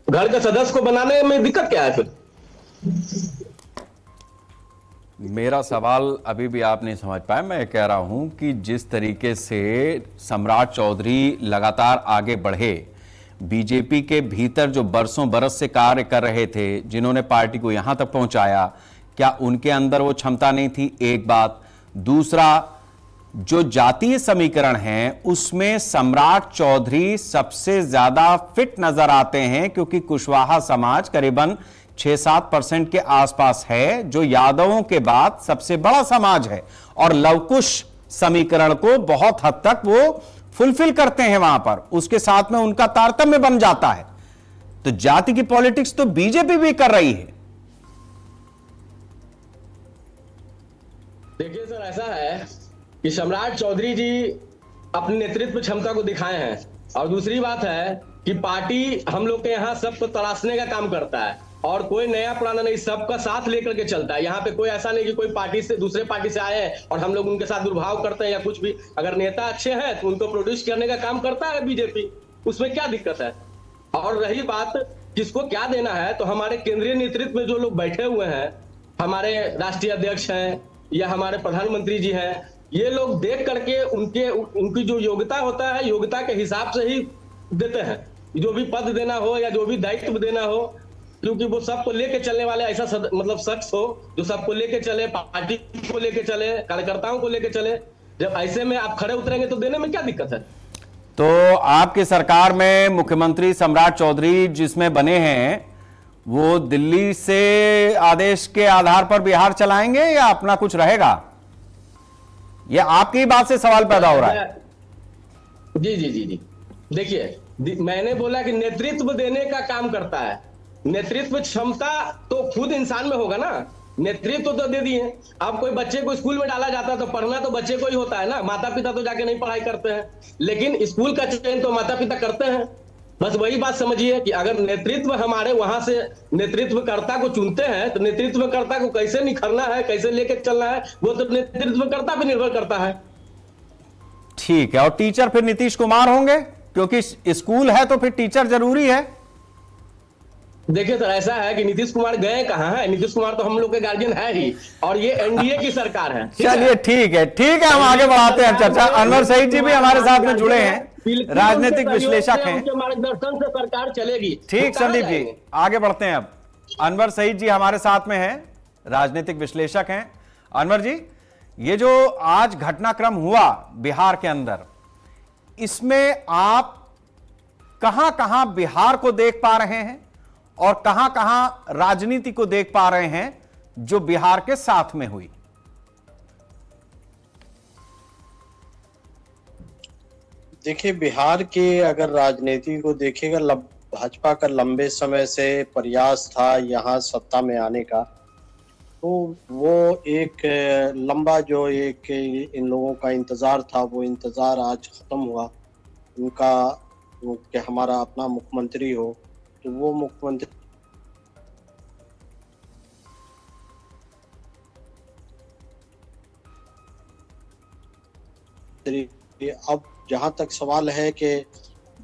घर के सदस्य को बनाने में दिक्कत क्या है फिर? मेरा सवाल अभी भी आप नहीं समझ पाए। मैं कह रहा हूं कि जिस तरीके से सम्राट चौधरी लगातार आगे बढ़े, बीजेपी के भीतर जो बरसों बरस से कार्य कर रहे थे, जिन्होंने पार्टी को यहां तक पहुंचाया, क्या उनके अंदर वो क्षमता नहीं थी? एक बात। दूसरा, जो जातीय समीकरण है उसमें सम्राट चौधरी सबसे ज्यादा फिट नजर आते हैं, क्योंकि कुशवाहा समाज करीबन 6-7% के आसपास है, जो यादवों के बाद सबसे बड़ा समाज है, और लवकुश समीकरण को बहुत हद तक वो फुलफिल करते हैं वहां पर, उसके साथ में उनका तारतम्य बन जाता है। तो जाति की पॉलिटिक्स तो बीजेपी भी कर रही है। देखिए सर, ऐसा है कि सम्राट चौधरी जी अपनी नेतृत्व क्षमता को दिखाए हैं, और दूसरी बात है कि पार्टी हम लोग के यहाँ सबको तराशने का काम करता है, और कोई नया पुराना नहीं, सबका साथ लेकर के चलता है। यहाँ पे कोई ऐसा नहीं कि कोई पार्टी से दूसरे पार्टी से आए हैं और हम लोग उनके साथ दुर्भाव करते हैं या कुछ भी। अगर नेता अच्छे हैं तो उनको प्रोड्यूस करने का काम करता है बीजेपी, उसमें क्या दिक्कत है। और रही बात किसको क्या देना है, तो हमारे केंद्रीय नेतृत्व में जो लोग बैठे हुए हैं, हमारे राष्ट्रीय अध्यक्ष हैं या हमारे प्रधानमंत्री जी हैं, ये लोग देख करके उनकी जो योग्यता होता है, योग्यता के हिसाब से ही देते हैं, जो भी पद देना हो या जो भी दायित्व देना हो, क्योंकि वो सबको लेके चलने वाले ऐसा मतलब शख्स हो जो सबको लेके चले, पार्टी को लेके चले, कार्यकर्ताओं को लेके चले। जब ऐसे में आप खड़े उतरेंगे तो देने में क्या दिक्कत है। तो आपकी सरकार में मुख्यमंत्री सम्राट चौधरी जिसमें बने हैं, वो दिल्ली से आदेश के आधार पर बिहार चलाएंगे या अपना कुछ रहेगा? ये आपकी बात से सवाल पैदा हो रहा है। जी जी जी जी, देखिए मैंने बोला कि नेतृत्व देने का काम करता है। नेतृत्व क्षमता तो खुद इंसान में होगा ना, नेतृत्व तो दे दिए। अब कोई बच्चे को स्कूल में डाला जाता है तो पढ़ना तो बच्चे को ही होता है ना, माता पिता तो जाके नहीं पढ़ाई करते हैं, लेकिन स्कूल का चयन तो माता पिता करते हैं। बस वही बात समझिए कि अगर नेतृत्व हमारे वहां से नेतृत्वकर्ता को चुनते हैं तो नेतृत्वकर्ता को कैसे निखरना है, कैसे लेके चलना है, वो तो नेतृत्वकर्ता पे निर्भर करता है। ठीक है। और टीचर फिर नीतीश कुमार होंगे, क्योंकि स्कूल है तो फिर टीचर जरूरी है। देखिए सर, ऐसा है कि नीतीश कुमार गए कहाँ है, नीतीश कुमार तो हम लोग के गार्जियन है ही, और ये एनडीए की सरकार है। चलिए ठीक है, हम आगे बढ़ाते हैं चर्चा। अनवर सईद जी भी हमारे साथ में जुड़े हैं, राजनीतिक विश्लेषक हैं। मार्गदर्शन से सरकार चलेगी। ठीक संदीप जी, आगे बढ़ते हैं। अब अनवर सईद जी हमारे साथ में हैं, राजनीतिक विश्लेषक हैं। अनवर जी, ये जो आज घटनाक्रम हुआ बिहार के अंदर, इसमें आप कहां कहां बिहार को देख पा रहे हैं और कहां कहां राजनीति को देख पा रहे हैं जो बिहार के साथ में हुई? देखिए, बिहार के अगर राजनीति को देखेगा, भाजपा का लंबे समय से प्रयास था यहां सत्ता में आने का, तो वो एक लंबा जो एक इन लोगों का इंतजार था, वो इंतजार आज खत्म हुआ उनका, कि हमारा अपना मुख्यमंत्री हो। तो वो मुख्यमंत्री अब जहां तक सवाल है कि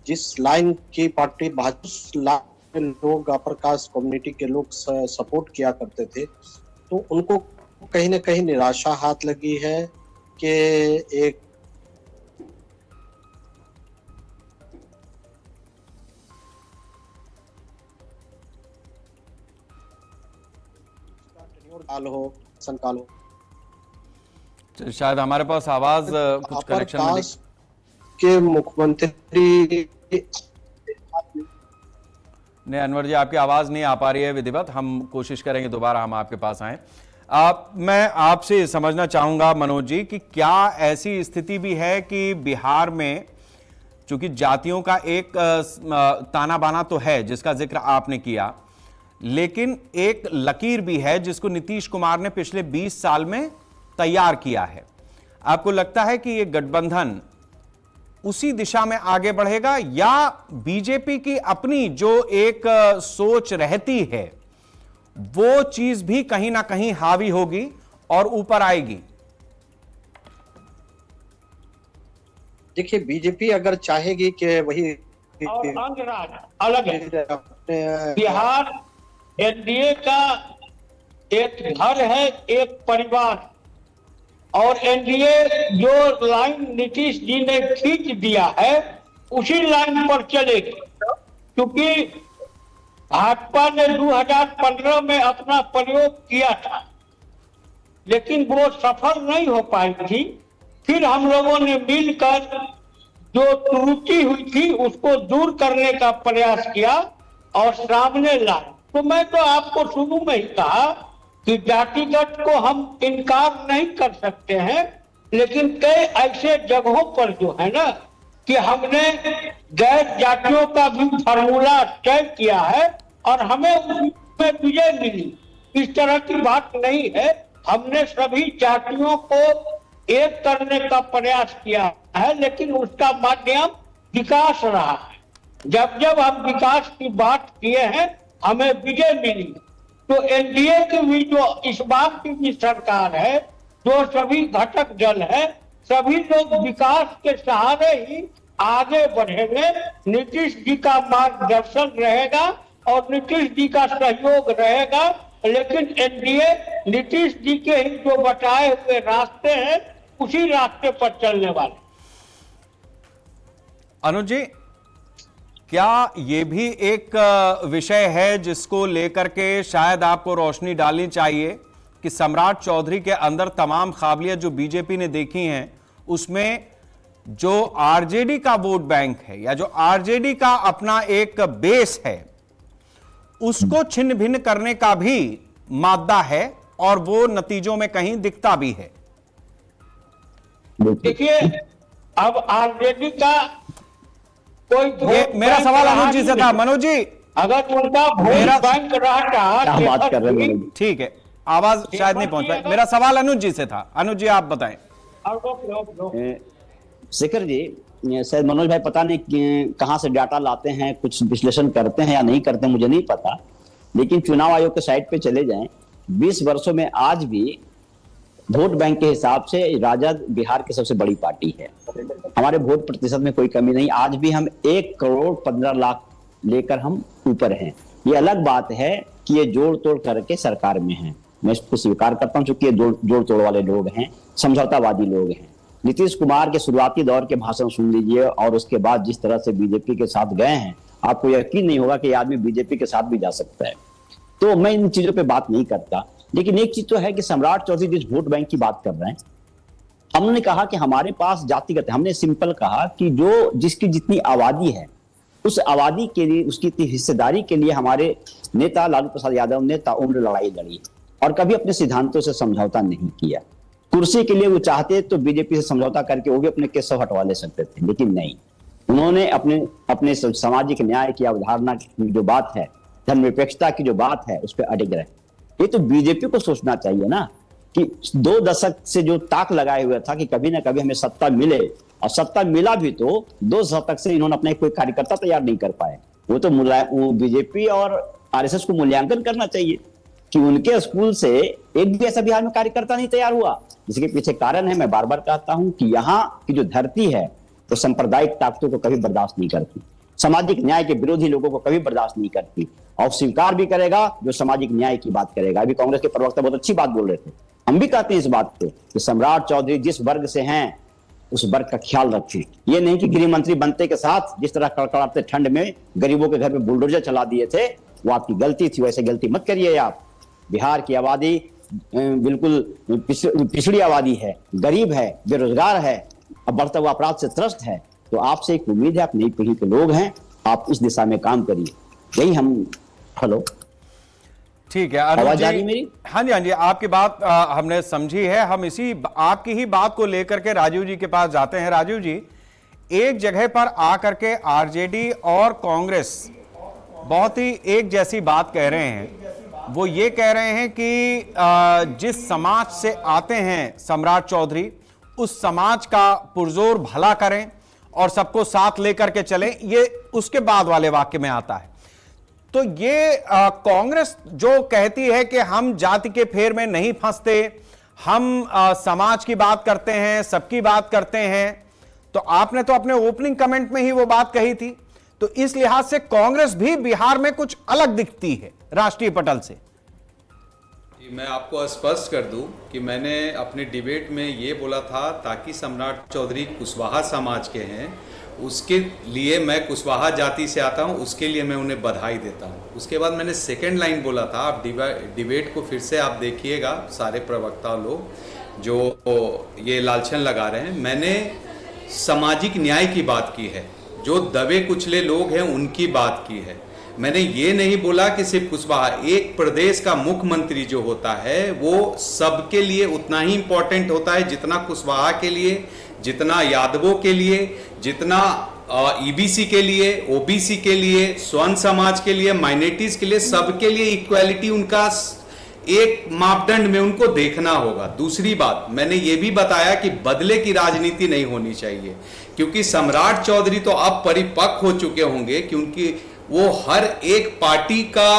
जिस लाइन की पार्टी भाजपा लोग अपर कास्ट कम्युनिटी के लोग सपोर्ट किया करते थे, तो उनको कहीं ना कहीं निराशा हाथ लगी है कि एक काल हो, संकाल हो। शायद हमारे पास आवाज कुछ कनेक्शन में के मुख्यमंत्री नहीं। अनवर जी, आपकी आवाज नहीं आ पा रही है विधिवत, हम कोशिश करेंगे दोबारा हम आपके पास आएं। मैं आपसे समझना चाहूंगा मनोज जी कि क्या ऐसी स्थिति भी है कि बिहार में, चूंकि जातियों का एक ताना बाना तो है जिसका जिक्र आपने किया, लेकिन एक लकीर भी है जिसको नीतीश कुमार ने पिछले 20 साल में तैयार किया है। आपको लगता है कि यह गठबंधन उसी दिशा में आगे बढ़ेगा, या बीजेपी की अपनी जो एक सोच रहती है वो चीज भी कहीं ना कहीं हावी होगी और ऊपर आएगी? देखिए, बीजेपी अगर चाहेगी कि वही और अलग है। बिहार एनडीए का एक घर है, एक परिवार, और एनडीए जो लाइन नीतीश जी ने खींच दिया है उसी लाइन पर चलेगी, क्योंकि भाजपा ने 2015 में अपना प्रयोग किया था लेकिन वो सफल नहीं हो पाई थी। फिर हम लोगों ने मिलकर जो त्रुटि हुई थी उसको दूर करने का प्रयास किया और सामने लाए। तो मैं तो आपको शुरू में ही कहा कि जातिगत को हम इनकार नहीं कर सकते हैं, लेकिन कई ऐसे जगहों पर जो है ना कि हमने गैर जातियों का भी फार्मूला तय किया है और हमें उसमें विजय मिली। इस तरह की बात नहीं है, हमने सभी जातियों को एक करने का प्रयास किया है, लेकिन उसका माध्यम विकास रहा है। जब जब हम विकास की बात किए हैं हमें विजय मिली। तो एनडीए की भी जो इस बार की भी सरकार है, जो सभी घटक दल है, सभी लोग विकास के सहारे ही आगे बढ़ेंगे। नीतीश जी का मार्गदर्शन रहेगा और नीतीश जी का सहयोग रहेगा, लेकिन एनडीए नीतीश जी के ही जो बताए हुए रास्ते हैं उसी रास्ते पर चलने वाले। अनुज जी, क्या ये भी एक विषय है जिसको लेकर के शायद आपको रोशनी डालनी चाहिए कि सम्राट चौधरी के अंदर तमाम काबिलियत जो बीजेपी ने देखी हैं उसमें जो आरजेडी का वोट बैंक है या जो आरजेडी का अपना एक बेस है उसको छिन्न भिन्न करने का भी मादा है और वो नतीजों में कहीं दिखता भी है? देखिए, अब आरजेडी का कोई मेरा सवाल अनुज जी से था। मनोज जी, अगर उनका वोट बैंक रहता, बात कर रहे हैं, ठीक है, आवाज शायद नहीं पहुंच पाई। मेरा सवाल अनुज जी से था। अनुज जी आप बताएं। शेखर जी, शायद मनोज भाई पता नहीं कहां से डाटा लाते हैं, कुछ विश्लेषण करते हैं या नहीं करते मुझे नहीं पता, लेकिन चुनाव आयोग के साइट पे चले जाएं, 20 वर्षों में आज भी वोट बैंक के हिसाब से राजद बिहार की सबसे बड़ी पार्टी है। हमारे वोट प्रतिशत में कोई कमी नहीं, आज भी हम 1,15,00,000 लेकर हम ऊपर हैं। ये अलग बात है कि ये जोड़ तोड़ करके सरकार में हैं, मैं इसको स्वीकार करता हूं, क्योंकि ये जोड़ तोड़ वाले लोग हैं, समझौतावादी लोग हैं। नीतीश कुमार के शुरुआती दौर के भाषण सुन लीजिए और उसके बाद जिस तरह से बीजेपी के साथ गए हैं, आपको यकीन नहीं होगा कि आदमी बीजेपी के साथ भी जा सकता है। तो मैं इन चीजों पे बात नहीं करता, लेकिन एक चीज तो है कि सम्राट चौधरी जिस वोट बैंक की बात कर रहे हैं, हमने कहा कि हमारे पास जातिगत, हमने सिंपल कहा कि जो जिसकी जितनी आबादी है उस आबादी के लिए, उसकी हिस्सेदारी के लिए हमारे नेता लालू प्रसाद यादव ने ताउम्र लड़ाई लड़ी और कभी अपने सिद्धांतों से समझौता नहीं किया। कुर्सी के लिए वो चाहते तो बीजेपी से समझौता करके वो भी अपने केस हटवा ले सकते थे, लेकिन नहीं, उन्होंने अपने सामाजिक न्याय की अवधारणा की जो बात है, धर्मनिरपेक्षता की जो बात है, उस पर अड़िग रहे। ये तो बीजेपी को सोचना चाहिए ना कि 2 दशक से जो ताक लगाए हुए था कि कभी ना कभी हमें सत्ता मिले, और सत्ता मिला भी तो 2 दशक से इन्होंने अपना कोई कार्यकर्ता तैयार नहीं कर पाए। वो बीजेपी और आरएसएस को मूल्यांकन करना चाहिए कि उनके स्कूल से एक भी ऐसा बिहार में कार्यकर्ता नहीं तैयार हुआ। जिसके पीछे कारण है, मैं बार बार कहता हूं कि यहाँ की जो धरती है वो सांप्रदायिक ताकतों को कभी बर्दाश्त नहीं करती, सामाजिक न्याय के विरोधी लोगों को कभी बर्दाश्त नहीं करती, और स्वीकार भी करेगा जो सामाजिक न्याय की बात करेगा। अभी कांग्रेस के प्रवक्ता बहुत अच्छी बात बोल रहे थे, हम भी कहते हैं इस बात को कि सम्राट चौधरी जिस वर्ग से हैं उस वर्ग का ख्याल रखें। ये नहीं कि गृह मंत्री बनते के साथ जिस तरह कड़कड़ाते ठंड में गरीबों के घर में बुलडोजर चला दिए थे, वो आपकी गलती थी, वैसे गलती मत करिए आप। बिहार की आबादी बिल्कुल पिछड़ी आबादी है, गरीब है, बेरोजगार है, अब बढ़ता हुआ अपराध से त्रस्त है। तो आपसे एक उम्मीद है, आप नई पीढ़ी के लोग हैं, आप इस दिशा में काम करिए। यही हम हेलो ठीक है आवाज आ रही मेरी? हाँ जी, हाँ जी, आपकी बात हमने समझी है। हम इसी आपकी ही बात को लेकर के राजीव जी के पास जाते हैं। राजीव जी, एक जगह पर आकर के आरजेडी और कांग्रेस बहुत ही एक जैसी बात कह रहे हैं। वो ये कह रहे हैं कि जिस समाज से आते हैं सम्राट चौधरी, उस समाज का पुरजोर भला करें और सबको साथ लेकर के चलें। ये उसके बाद वाले वाक्य में आता है। तो ये कांग्रेस जो कहती है कि हम जाति के फेर में नहीं फंसते, हम समाज की बात करते हैं, सबकी बात करते हैं, तो आपने तो अपने ओपनिंग कमेंट में ही वो बात कही थी। तो इस लिहाज से कांग्रेस भी बिहार में कुछ अलग दिखती है राष्ट्रीय पटल से। मैं आपको स्पष्ट कर दूं कि मैंने अपने डिबेट में ये बोला था ताकि सम्राट चौधरी कुशवाहा समाज के हैं, उसके लिए मैं कुशवाहा जाति से आता हूं, उसके लिए मैं उन्हें बधाई देता हूं। उसके बाद मैंने सेकंड लाइन बोला था, आप डिबेट को फिर से आप देखिएगा, सारे प्रवक्ता लोग जो ये लालछन लगा रहे हैं, मैंने सामाजिक न्याय की बात की है, जो दबे कुचले लोग हैं उनकी बात की है। मैंने ये नहीं बोला कि सिर्फ कुशवाहा, एक प्रदेश का मुख्यमंत्री जो होता है वो सबके लिए उतना ही इंपॉर्टेंट होता है जितना कुशवाहा के लिए, जितना यादवों के लिए, जितना ईबीसी के लिए, ओबीसी के लिए, स्वर्ण समाज के लिए, माइनॉरिटीज के लिए, सबके लिए इक्वालिटी उनका एक मापदंड में उनको देखना होगा। दूसरी बात मैंने ये भी बताया कि बदले की राजनीति नहीं होनी चाहिए, क्योंकि सम्राट चौधरी तो अब परिपक्व हो चुके होंगे, क्योंकि वो हर एक पार्टी का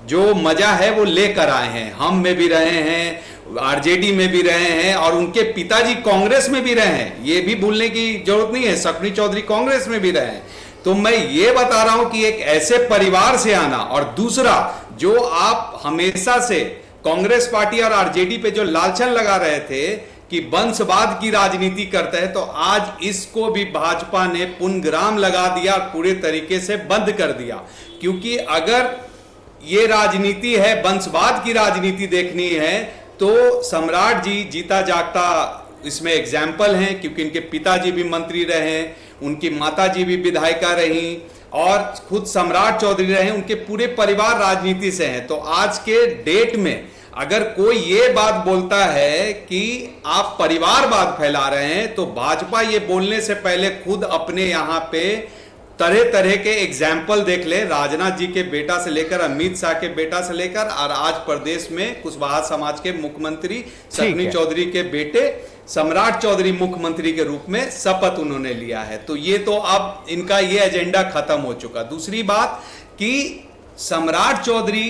जो मजा है वो लेकर आए हैं। हम में भी रहे हैं, आरजेडी में भी रहे हैं, और उनके पिताजी कांग्रेस में भी रहे हैं, ये भी भूलने की जरूरत नहीं है। शकुनी चौधरी कांग्रेस में भी रहे हैं। तो मैं ये बता रहा हूं कि एक ऐसे परिवार से आना, और दूसरा जो आप हमेशा से कांग्रेस पार्टी और आरजेडी पे जो लालचन लगा रहे थे कि वंशवाद की राजनीति करता है, तो आज इसको भी भाजपा ने पुनर्ग्राम लगा दिया, पूरे तरीके से बंद कर दिया। क्योंकि अगर ये राजनीति है, वंशवाद की राजनीति देखनी है, तो सम्राट जी जीता जागता इसमें एग्जाम्पल हैं, क्योंकि इनके पिताजी भी मंत्री रहे, उनकी माताजी भी विधायिका रही, और खुद सम्राट चौधरी रहे, उनके पूरे परिवार राजनीति से हैं। तो आज के डेट में अगर कोई ये बात बोलता है कि आप परिवारवाद फैला रहे हैं, तो भाजपा ये बोलने से पहले खुद अपने यहां पे तरह तरह के एग्जाम्पल देख ले, राजनाथ जी के बेटा से लेकर अमित शाह के बेटा से लेकर, और आज प्रदेश में कुशवाहा समाज के मुख्यमंत्री शकुनी चौधरी के बेटे सम्राट चौधरी मुख्यमंत्री के रूप में शपथ उन्होंने लिया है। तो ये तो अब इनका ये एजेंडा खत्म हो चुका। दूसरी बात कि सम्राट चौधरी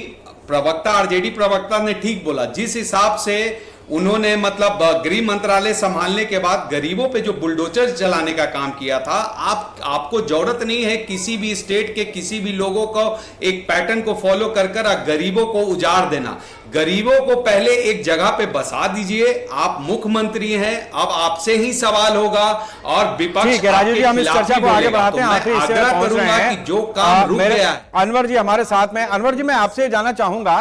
प्रवक्ता, आरजेडी प्रवक्ता ने ठीक बोला, जिस हिसाब से उन्होंने मतलब गृह मंत्रालय संभालने के बाद गरीबों पे जो बुलडोजर चलाने का काम किया था, आपको जरूरत नहीं है किसी भी स्टेट के किसी भी लोगों को एक पैटर्न को फॉलो कर गरीबों को उजाड़ देना। गरीबों को पहले एक जगह पे बसा दीजिए। आप मुख्यमंत्री हैं, अब आपसे ही सवाल होगा, और विपक्ष ठीक है राजू जी, हम इस चर्चा को आगे बढ़ाते हैं। आखिरी हिस्से में पहुंच रहे हैं कि जो काम रुक गया है। अनवर जी हमारे साथ में। अनवर जी, मैं आपसे जानना चाहूंगा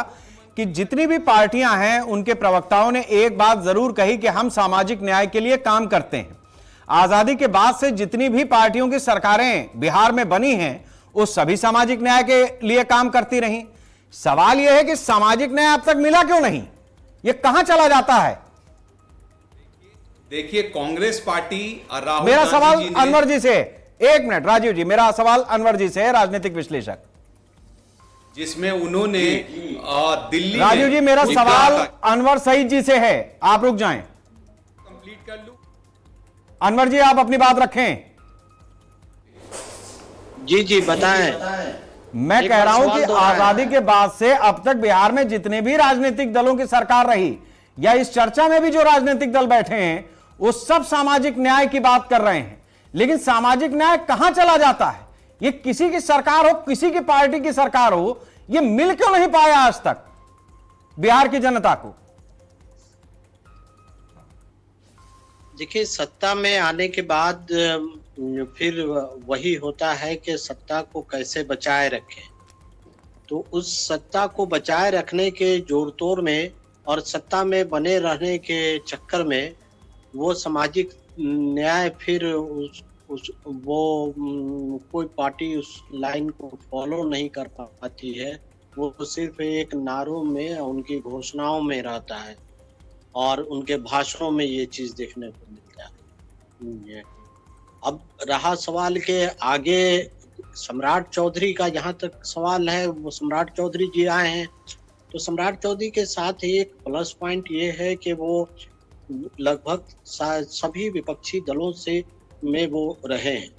कि जितनी भी पार्टियां हैं उनके प्रवक्ताओं ने एक बात जरूर कही कि हम सामाजिक न्याय के लिए काम करते हैं। आजादी के बाद से जितनी भी पार्टियों की सरकारें बिहार में बनी हैं, वो सभी सामाजिक न्याय के लिए काम करती रहीं। सवाल यह है कि सामाजिक न्याय अब तक मिला क्यों नहीं, ये कहां चला जाता है? देखिए, कांग्रेस पार्टी और राहुल मेरा गांधी सवाल जी ने... अनवर जी से, एक मिनट राजीव जी, मेरा सवाल अनवर जी से, राजनीतिक विश्लेषक, जिसमें उन्होंने दिल्ली राजीव जी, मेरा सवाल अनवर सईद जी से है, आप रुक जाएं, कंप्लीट कर लूं। अनवर जी आप अपनी बात रखें। जी जी बताएं। मैं कह रहा हूं कि आजादी के बाद से अब तक बिहार में जितने भी राजनीतिक दलों की सरकार रही, या इस चर्चा में भी जो राजनीतिक दल बैठे हैं, वो सब सामाजिक न्याय की बात कर रहे हैं, लेकिन सामाजिक न्याय कहां चला जाता है? ये किसी की सरकार हो, किसी की पार्टी की सरकार हो, ये मिल क्यों नहीं पाया आज तक बिहार की जनता को? देखिए, सत्ता में आने के बाद फिर वही होता है कि सत्ता को कैसे बचाए रखें। तो उस सत्ता को बचाए रखने के जोड़ तोड़ में और सत्ता में बने रहने के चक्कर में वो सामाजिक न्याय फिर वो कोई पार्टी उस लाइन को फॉलो नहीं कर पाती है। वो सिर्फ एक नारों में, उनकी घोषणाओं में रहता है, और उनके भाषणों में ये चीज देखने को मिलता है। अब रहा सवाल के आगे सम्राट चौधरी का, जहाँ तक सवाल है, वो सम्राट चौधरी जी आए हैं, तो सम्राट चौधरी के साथ एक प्लस पॉइंट ये है कि वो लगभग सभी विपक्षी दलों से में वो रहे हैं।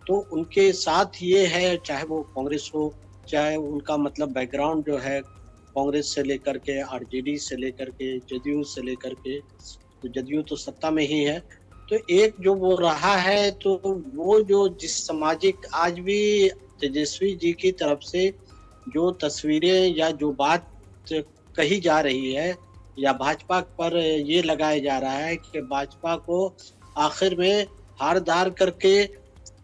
तो उनके साथ ये है, चाहे वो कांग्रेस हो, चाहे उनका मतलब बैकग्राउंड जो है कांग्रेस से लेकर के, आरजेडी से लेकर के, जदयू से लेकर के, तो जदयू तो सत्ता में ही है। तो एक जो वो रहा है, तो वो जो जिस सामाजिक, आज भी तेजस्वी जी की तरफ से जो तस्वीरें या जो बात कही जा रही है या भाजपा पर ये लगाया जा रहा है कि भाजपा को आखिर में हार धार करके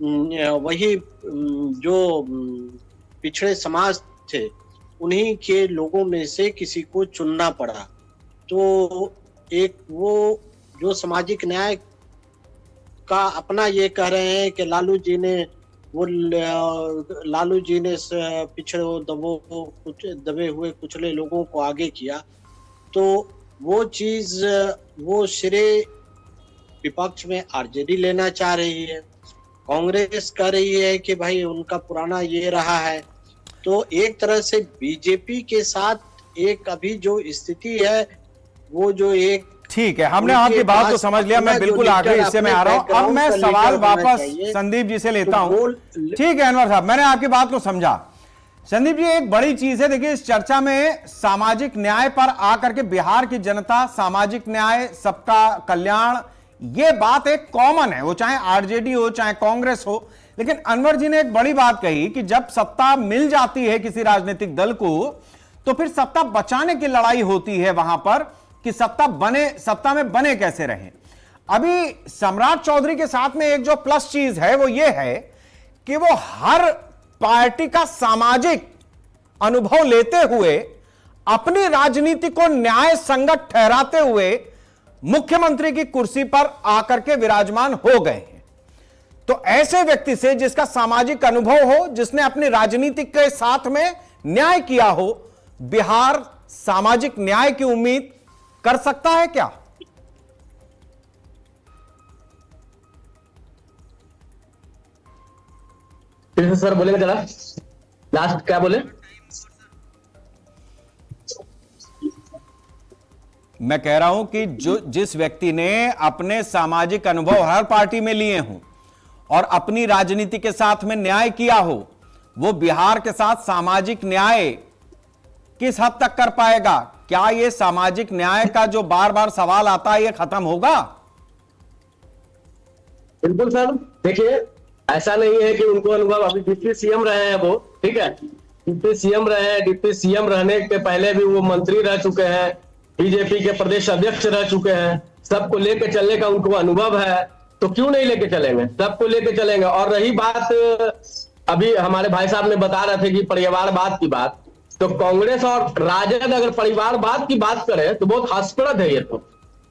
वही जो पिछड़े समाज थे उन्हीं के लोगों में से किसी को चुनना पड़ा। तो एक वो जो सामाजिक न्याय का अपना ये कह रहे हैं कि लालू जी ने पिछड़े दबे हुए कुचले लोगों को आगे किया, तो वो चीज वो श्रेय विपक्ष में आरजेडी लेना चाह रही है, कांग्रेस कह रही है कि भाई उनका पुराना ये रहा है। तो एक तरह से बीजेपी के साथ एक अभी जो स्थिति है वो जो एक ठीक है, हमने आपकी बात को समझ लिया। मैं बिल्कुल आखिरी हिस्से में आ रहा हूं। अब मैं सवाल वापस संदीप जी से लेता हूं। ठीक है अनवर साहब, मैंने आपकी बात को समझा। संदीप जी, एक बड़ी चीज है, देखिए इस चर्चा में सामाजिक न्याय पर आकर के बिहार की जनता, सामाजिक न्याय, सबका कल्याण, ये बात एक कॉमन है, वो चाहे आरजेडी हो चाहे कांग्रेस हो। लेकिन अनवर जी ने एक बड़ी बात कही कि जब सत्ता मिल जाती है किसी राजनीतिक दल को तो फिर सत्ता बचाने की लड़ाई होती है वहां पर कि सत्ता में बने कैसे रहें। अभी सम्राट चौधरी के साथ में एक जो प्लस चीज है वो ये है कि वो हर पार्टी का सामाजिक अनुभव लेते हुए अपनी राजनीति को न्याय संगत ठहराते हुए मुख्यमंत्री की कुर्सी पर आकर के विराजमान हो गए हैं। तो ऐसे व्यक्ति से जिसका सामाजिक अनुभव हो, जिसने अपनी राजनीति के साथ में न्याय किया हो, बिहार सामाजिक न्याय की उम्मीद कर सकता है क्या? फिर सर बोलेंगे जरा, लास्ट क्या बोले? मैं कह रहा हूं कि जिस व्यक्ति ने अपने सामाजिक अनुभव हर पार्टी में लिए हों और अपनी राजनीति के साथ में न्याय किया हो, वो बिहार के साथ सामाजिक न्याय किस हद तक कर पाएगा? क्या ये सामाजिक न्याय का जो बार बार सवाल आता है ये खत्म होगा? बिल्कुल सर, देखिए ऐसा नहीं है कि उनको अनुभव, अभी डिप्टी सीएम रहे हैं वो, ठीक है, डिप्टी सीएम रहे हैं, डिप्टी सीएम रहने के पहले भी वो मंत्री रह चुके हैं, बीजेपी के प्रदेश अध्यक्ष रह चुके हैं, सबको लेके चलने का उनको अनुभव है, तो क्यों नहीं लेके चलेंगे? सबको लेके चलेंगे। और रही बात, अभी हमारे भाई साहब ने बता रहे थे कि परिवारवाद की बात, तो कांग्रेस और राजद अगर परिवारवाद की बात करें तो बहुत हास्यास्पद है ये, तो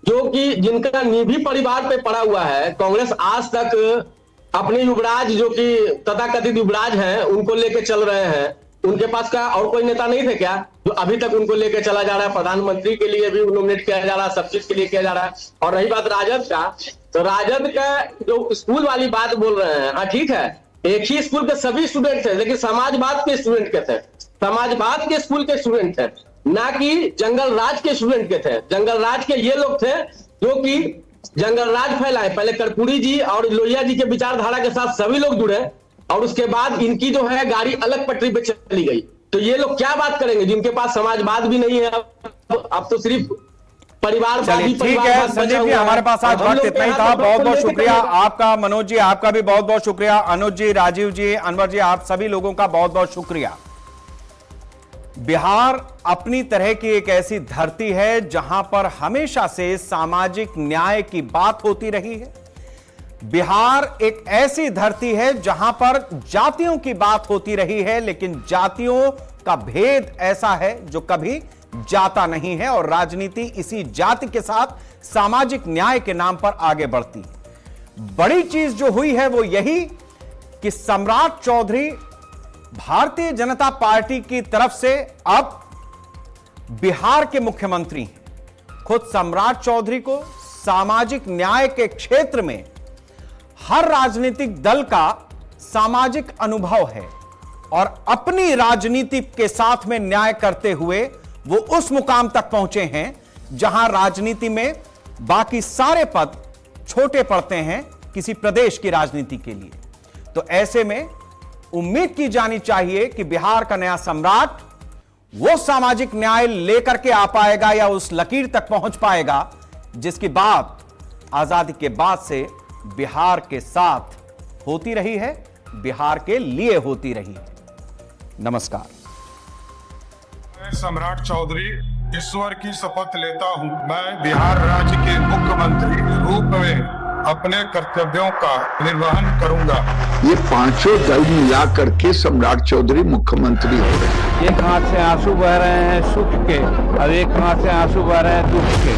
जो कि जिनका नींव ही परिवार पे पड़ा हुआ है। कांग्रेस आज तक अपने युवराज, जो कि तथाकथित युवराज हैं, उनको लेके चल रहे हैं। उनके पास का और कोई नेता नहीं थे क्या जो अभी तक उनको लेके चला जा रहा है? प्रधानमंत्री के लिए भी नॉमिनेट किया जा रहा है, सब चीज के लिए किया जा रहा है। और रही बात राजद का, तो राजद का जो स्कूल वाली बात बोल रहे हैं, हाँ ठीक है, एक ही स्कूल के सभी स्टूडेंट थे, लेकिन समाजवाद के स्टूडेंट के थे, समाजवाद के स्कूल के स्टूडेंट थे, ना कि जंगल राज के स्टूडेंट के थे। जंगल राज के ये लोग थे जो कि जंगल राज फैलाए। पहले कर्पूरी जी और लोहिया जी के विचारधारा के साथ सभी लोग जुड़े और उसके बाद इनकी जो है गाड़ी अलग पटरी पे चली गई। तो ये लोग क्या बात करेंगे जिनके पास समाजवाद भी नहीं है? अब तो सिर्फ परिवार। ठीक है संदीप जी, हमारे पास आज वक्त इतना ही था। बहुत बहुत शुक्रिया आपका, मनोज जी आपका भी बहुत बहुत शुक्रिया, अनुज जी, राजीव जी, अनवर जी, आप सभी लोगों का बहुत बहुत शुक्रिया। बिहार अपनी तरह की एक ऐसी धरती है जहां पर हमेशा से सामाजिक न्याय की बात होती रही है। बिहार एक ऐसी धरती है जहां पर जातियों की बात होती रही है, लेकिन जातियों का भेद ऐसा है जो कभी जाता नहीं है और राजनीति इसी जाति के साथ सामाजिक न्याय के नाम पर आगे बढ़ती है। बड़ी चीज जो हुई है वो यही कि सम्राट चौधरी भारतीय जनता पार्टी की तरफ से अब बिहार के मुख्यमंत्री हैं। खुद सम्राट चौधरी को सामाजिक न्याय के क्षेत्र में हर राजनीतिक दल का सामाजिक अनुभव है और अपनी राजनीति के साथ में न्याय करते हुए वो उस मुकाम तक पहुंचे हैं जहां राजनीति में बाकी सारे पद छोटे पड़ते हैं किसी प्रदेश की राजनीति के लिए। तो ऐसे में उम्मीद की जानी चाहिए कि बिहार का नया सम्राट वो सामाजिक न्याय लेकर के आ पाएगा या उस लकीर तक पहुंच पाएगा जिसकी बात आजादी के बाद से बिहार के साथ होती रही है, बिहार के लिए होती रही है। नमस्कार। सम्राट चौधरी ईश्वर की शपथ लेता हूं, मैं बिहार राज्य के मुख्यमंत्री के रूप में अपने कर्तव्यों का निर्वहन करूंगा। ये पांचों दल मिला करके सम्राट चौधरी मुख्यमंत्री हो रहे हैं। एक आंख से आंसू बह रहे हैं सुख के और एक आंख से आंसू बह रहे हैं दुख के।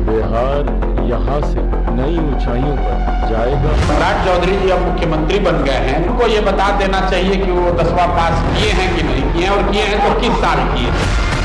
बिहार यहाँ से नई ऊंचाइयों पर जाएगा। सम्राट चौधरी जी अब मुख्यमंत्री बन गए हैं, उनको ये बता देना चाहिए कि वो 10वां पास किए हैं कि नहीं किए हैं, और किए हैं तो किस साल किए हैं।